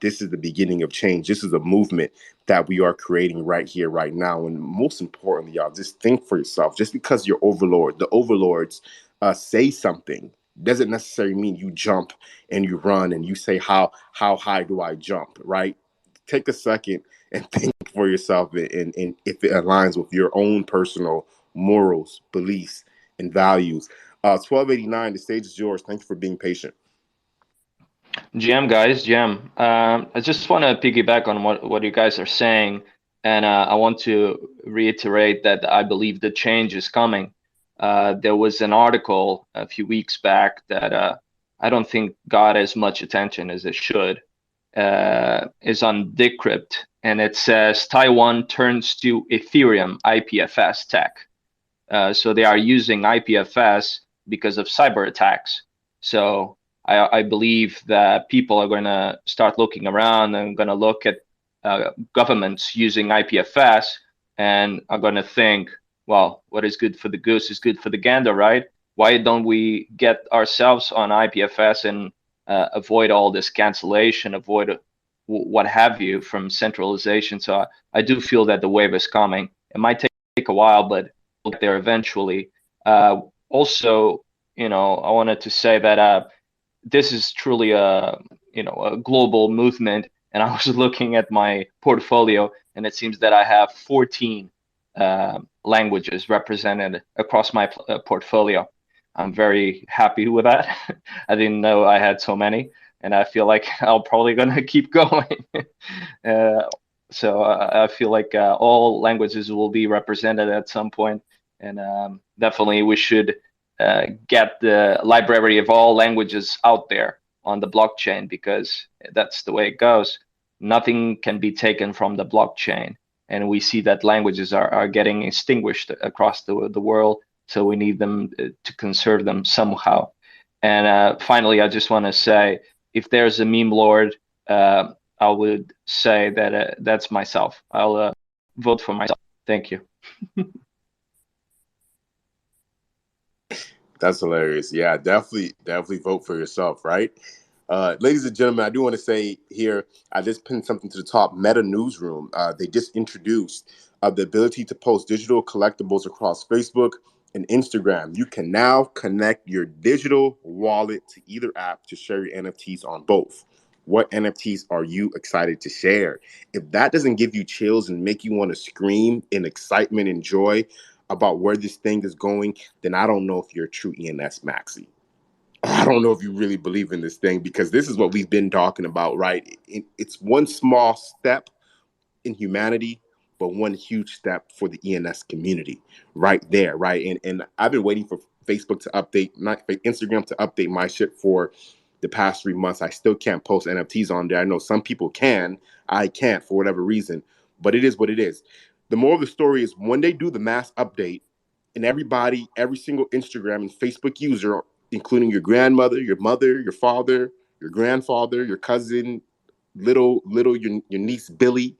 this is the beginning of change. This is a movement that we are creating right here, right now. And most importantly, y'all, just think for yourself. Just because your the overlords say something, doesn't necessarily mean you jump and you run and you say, how high do I jump, right? Take a second and think for yourself, and if it aligns with your own personal morals, beliefs, and values. 1289, the stage is yours. Thank you for being patient. GM guys, GM. I just want to piggyback on what you guys are saying, and I want to reiterate that I believe the change is coming. There was an article a few weeks back that I don't think got as much attention as it should. Is on Decrypt, and it says Taiwan turns to Ethereum IPFS tech. So they are using IPFS because of cyber attacks. So I believe that people are going to start looking around and going to look at governments using IPFS and are going to think, well, what is good for the goose is good for the gander, right? Why don't we get ourselves on IPFS and avoid all this cancellation, avoid what have you from centralization? So I do feel that the wave is coming. It might take a while, but we'll get there eventually. Also, I wanted to say that this is truly a global movement, and I was looking at my portfolio, and it seems that I have 14 languages represented across my portfolio. I'm very happy with that. I didn't know I had so many, and I feel like I'm probably gonna keep going. So I feel like all languages will be represented at some point, and definitely we should get the library of all languages out there on the blockchain, because that's the way it goes. Nothing can be taken from the blockchain, and we see that languages are getting extinguished across the world, so we need them to conserve them somehow. And finally, I just want to say, if there's a meme lord, I would say that that's myself. I'll vote for myself. Thank you. That's hilarious. Yeah, definitely vote for yourself, right? Ladies and gentlemen, I do want to say here, I just pinned something to the top. Meta Newsroom. They just introduced the ability to post digital collectibles across Facebook and Instagram. You can now connect your digital wallet to either app to share your NFTs on both. What NFTs are you excited to share? If that doesn't give you chills and make you want to scream in excitement and joy about where this thing is going, then I don't know if you're a true ENS Maxi. I don't know if you really believe in this thing, because this is what we've been talking about, right? It's one small step in humanity, but one huge step for the ENS community right there, right? And I've been waiting for Facebook to update, not Instagram to update my shit for the past 3 months. I still can't post NFTs on there. I know some people can. I can't for whatever reason, but it is what it is. The moral of the story is when they do the mass update, and everybody, every single Instagram and Facebook user, including your grandmother, your mother, your father, your grandfather, your cousin, your niece Billy,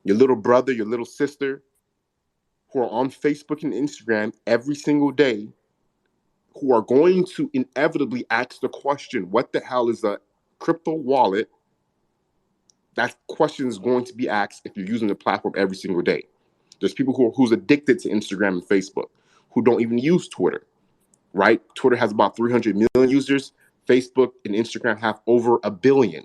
your little brother, your little sister, who are on Facebook and Instagram every single day, who are going to inevitably ask the question, what the hell is a crypto wallet? That question is going to be asked if you're using the platform every single day. There's people who's addicted to Instagram and Facebook, who don't even use Twitter, right? Twitter has about 300 million users. Facebook and Instagram have over a billion.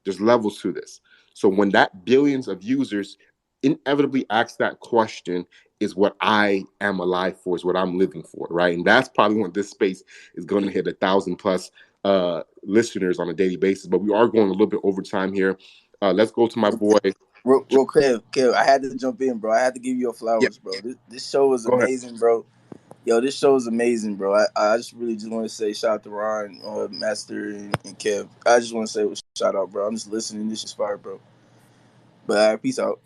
There's levels to this. So when that billions of users inevitably ask that question, is what I am alive for, is what I'm living for, right? And that's probably when this space is going to hit 1,000 plus listeners on a daily basis. But we are going a little bit over time here. Let's go to my boy. Real Kev, I had to jump in, bro. I had to give you your Yeah, flowers, bro. This show is go ahead. amazing, bro. Yo, this show is amazing, bro. I just really just want to say shout out to Ron, Master, and Kev. I just want to say shout out, bro. I'm just listening. This is fire, bro. But peace out.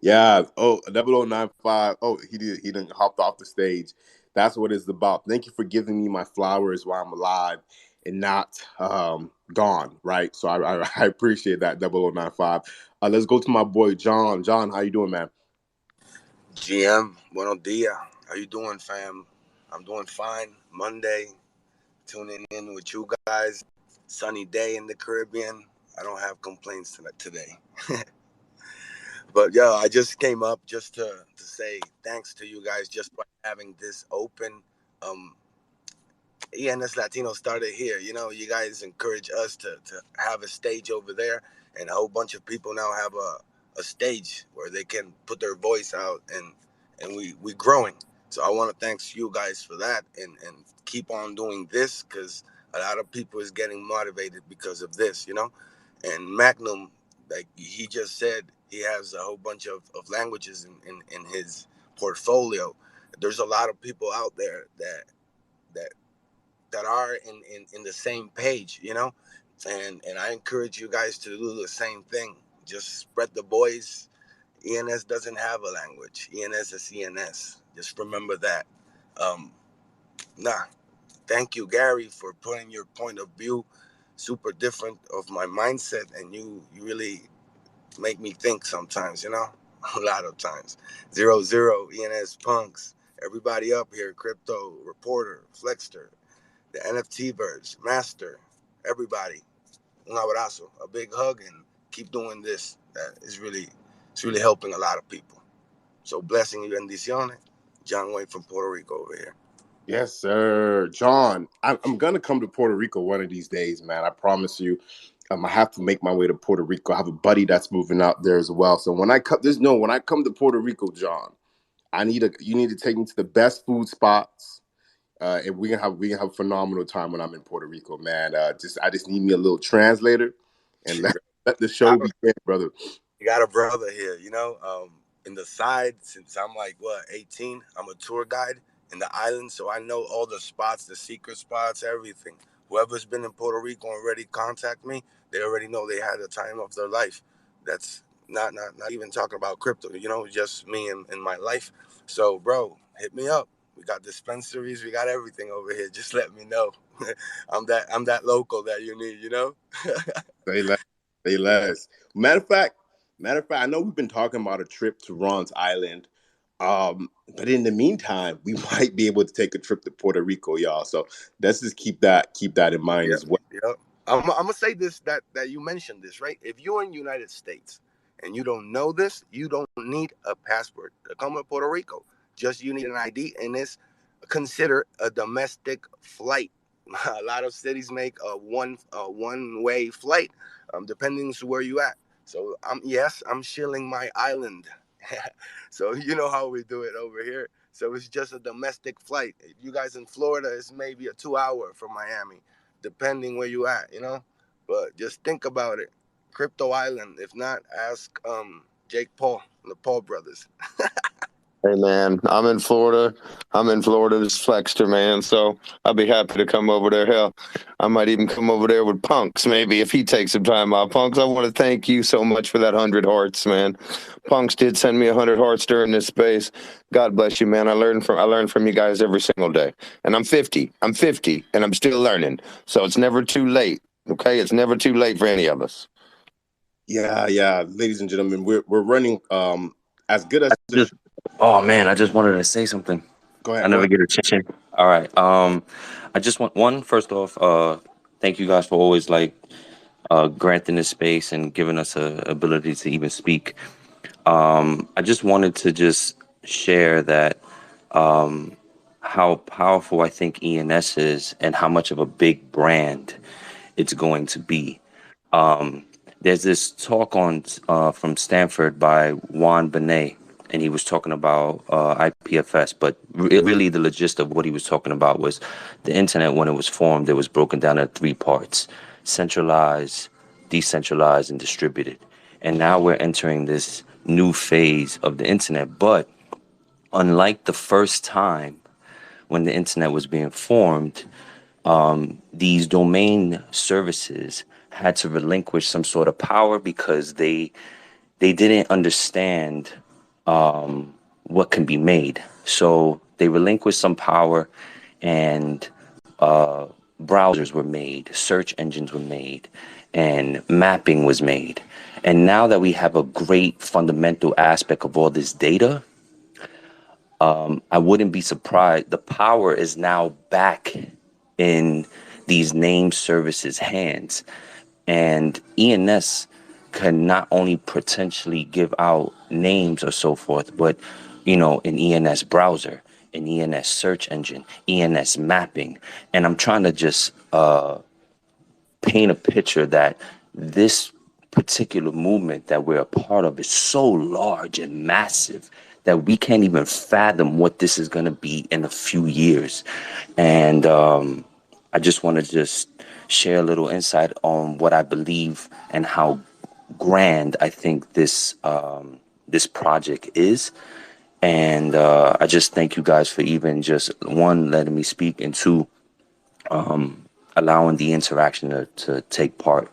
Yeah. Oh, 0095. Oh, he didn't hop off the stage. That's what it's about. Thank you for giving me my flowers while I'm alive and not gone. Right. So I appreciate that. 0095. Let's go to my boy John. John, how you doing, man? GM, buenos dias. How you doing, fam? I'm doing fine. Monday, tuning in with you guys. Sunny day in the Caribbean. I don't have complaints today. But yo, I just came up just to say thanks to you guys just by having this open. ENS Latino started here. You know, you guys encourage us to have a stage over there, and a whole bunch of people now have a stage where they can put their voice out, and we growing. So I want to thank you guys for that, and keep on doing this, because a lot of people is getting motivated because of this, you know. And Magnum, like he just said, he has a whole bunch of languages in his portfolio. There's a lot of people out there that are in the same page, you know, and I encourage you guys to do the same thing. Just spread the voice. ENS doesn't have a language. ENS is ENS. Just remember that. Um, nah, thank you, Gary, for putting your point of view super different of my mindset, and you really make me think sometimes, you know, a lot of times. 00 ENS punks, everybody up here, crypto reporter, Flexter, the NFT verse, Master, everybody, un abrazo, a big hug, and keep doing this. It's really helping a lot of people. So blessing y bendiciones. John Wayne from Puerto Rico over here. Yes, sir. John, I'm going to come to Puerto Rico one of these days, man. I promise you. I have to make my way to Puerto Rico. I have a buddy that's moving out there as well. So when I come to Puerto Rico, John, you need to take me to the best food spots. And we can have a phenomenal time when I'm in Puerto Rico, man. I just need me a little translator, and let the show begin, brother. You got a brother here, you know, in the side, since I'm like, 18, I'm a tour guide in the island, so I know all the spots, the secret spots, everything. Whoever's been in Puerto Rico already contact me, they already know they had the time of their life. That's not even talking about crypto, you know, just me and my life. So, bro, hit me up. We got dispensaries, we got everything over here. Just let me know. I'm that local that you need, you know? Say less. Say less. Matter of fact, I know we've been talking about a trip to Ron's Island. But in the meantime, we might be able to take a trip to Puerto Rico, y'all. So let's just keep that in mind Yep, as well. yep. I'm gonna say this, that you mentioned this, right? If you're in the United States and you don't know this, you don't need a passport to come to Puerto Rico. Just you need an ID, and it's considered a domestic flight. A lot of cities make a one way flight, depending to where you at. So I'm shilling my island. So you know how we do it over here. So it's just a domestic flight. If you guys in Florida, it's maybe a 2 hour from Miami, depending where you at. But just think about it. Crypto Island. If not, ask Jake Paul, the Paul brothers. Hey man, I'm in Florida. This Flexter, man. So I'll be happy to come over there. Hell, I might even come over there with Punks, maybe if he takes some time out. Punks, I want to thank you so much for that 100 hearts, man. Punks did send me 100 hearts during this space. God bless you, man. I learn from you guys every single day. And I'm 50. And I'm still learning. So it's never too late. Okay, it's never too late for any of us. Yeah, ladies and gentlemen, we're running as good as the Oh man, I just wanted to say something. Go I ahead. never get a chance. All right. I just want first off, thank you guys for always granting this space and giving us a ability to even speak. I just wanted to just share that how powerful I think ENS is and how much of a big brand it's going to be. Um, there's this talk on from Stanford by Juan Benet, and he was talking about IPFS. But really, the gist of what he was talking about was the internet when it was formed. It was broken down into three parts: centralized, decentralized, and distributed. And now we're entering this new phase of the internet. But unlike the first time when the internet was being formed, these domain services had to relinquish some sort of power because they didn't understand what can be made. So they relinquished some power, and browsers were made, search engines were made, and mapping was made. And now that we have a great fundamental aspect of all this data, I wouldn't be surprised. The power is now back in these name services' hands. And ENS can not only potentially give out names or so forth, but, an ENS browser, an ENS search engine, ENS mapping. And I'm trying to just paint a picture that this particular movement that we're a part of is so large and massive that we can't even fathom what this is going to be in a few years. And I just want to just share a little insight on what I believe and how grand I think this project is. And I just thank you guys for even just one, letting me speak, and two, allowing the interaction to take part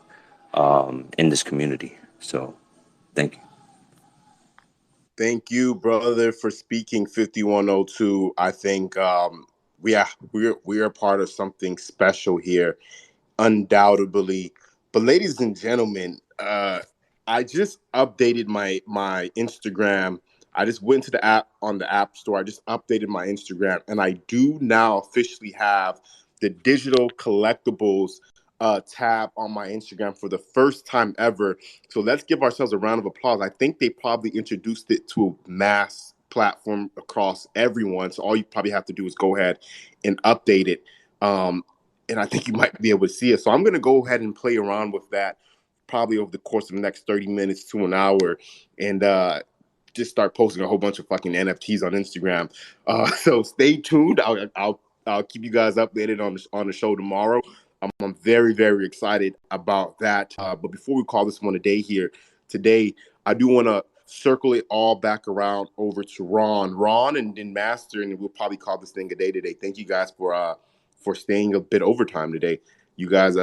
in this community. So thank you. Thank you, brother, for speaking 5102. I think we're part of something special here, undoubtedly. But ladies and gentlemen, I just updated my Instagram. I just went to the app on the App Store. I just updated my Instagram, and I do now officially have the digital collectibles tab on my Instagram for the first time ever. So let's give ourselves a round of applause. I think they probably introduced it to a mass platform across everyone. So all you probably have to do is go ahead and update it. And I think you might be able to see it. So I'm going to go ahead and play around with that probably over the course of the next 30 minutes to an hour, and just start posting a whole bunch of fucking NFTs on Instagram. So stay tuned. I'll keep you guys updated on the show tomorrow. I'm very, very excited about that. But before we call this one a day here today, I do want to circle it all back around over to Ron, and then Master, and we'll probably call this thing a day today. Thank you guys for staying a bit overtime today. You guys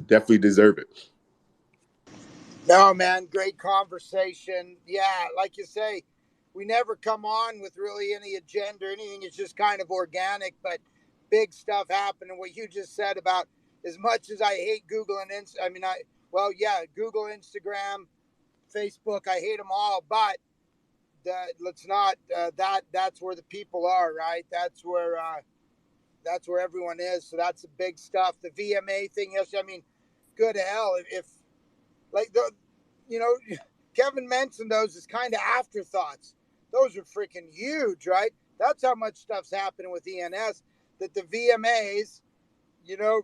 definitely deserve it. No, man, great conversation. Yeah, like you say, we never come on with really any agenda or anything. It's just kind of organic, but big stuff happening. What you just said about, as much as I hate Google and Google, Instagram, Facebook, I hate them all, but let's not that's where the people are, right? That's where everyone is. So that's the big stuff. The VMA thing, yes, I mean, good hell if like the you know, Kevin mentioned those as kind of afterthoughts. Those are freaking huge, right? That's how much stuff's happening with ENS, that the VMAs, you know,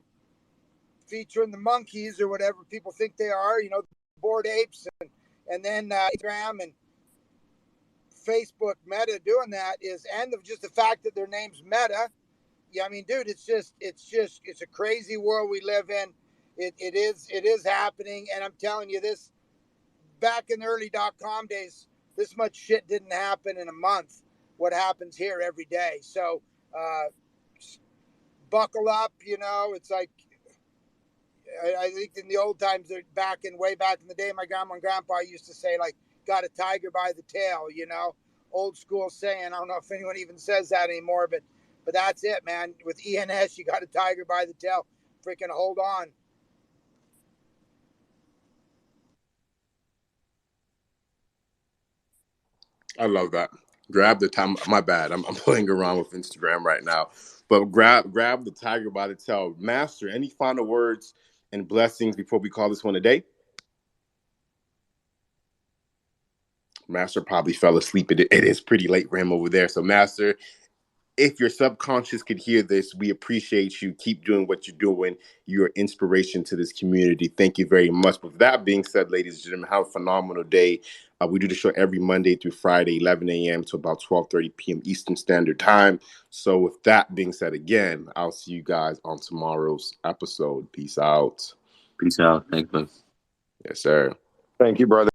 featuring the monkeys or whatever people think they are, you know, bored apes, and then Instagram and Facebook Meta doing that is, and just the fact that their name's Meta. Yeah, I mean, dude, it's a crazy world we live in. It is happening, and I'm telling you this. Back in the early .com days, this much shit didn't happen in a month. What happens here every day? So, buckle up. You know, it's like I think in the old times, way back in the day, my grandma and grandpa used to say, like, got a tiger by the tail, you know, old school saying. I don't know if anyone even says that anymore, but that's it, man. With ENS, you got a tiger by the tail. Freaking hold on. I love that. Grab the time. My bad. I'm playing around with Instagram right now, but grab the tiger by the tail. Master, any final words and blessings before we call this one a day? Master probably fell asleep. It is pretty late for him over there. So, Master, if your subconscious could hear this, we appreciate you. Keep doing what you're doing. You're an inspiration to this community. Thank you very much. With that being said, ladies and gentlemen, have a phenomenal day. We do the show every Monday through Friday, 11 a.m. to about 12:30 p.m. Eastern Standard Time. So with that being said, again, I'll see you guys on tomorrow's episode. Peace out. Peace out. Thank you. Yes, sir. Thank you, brother.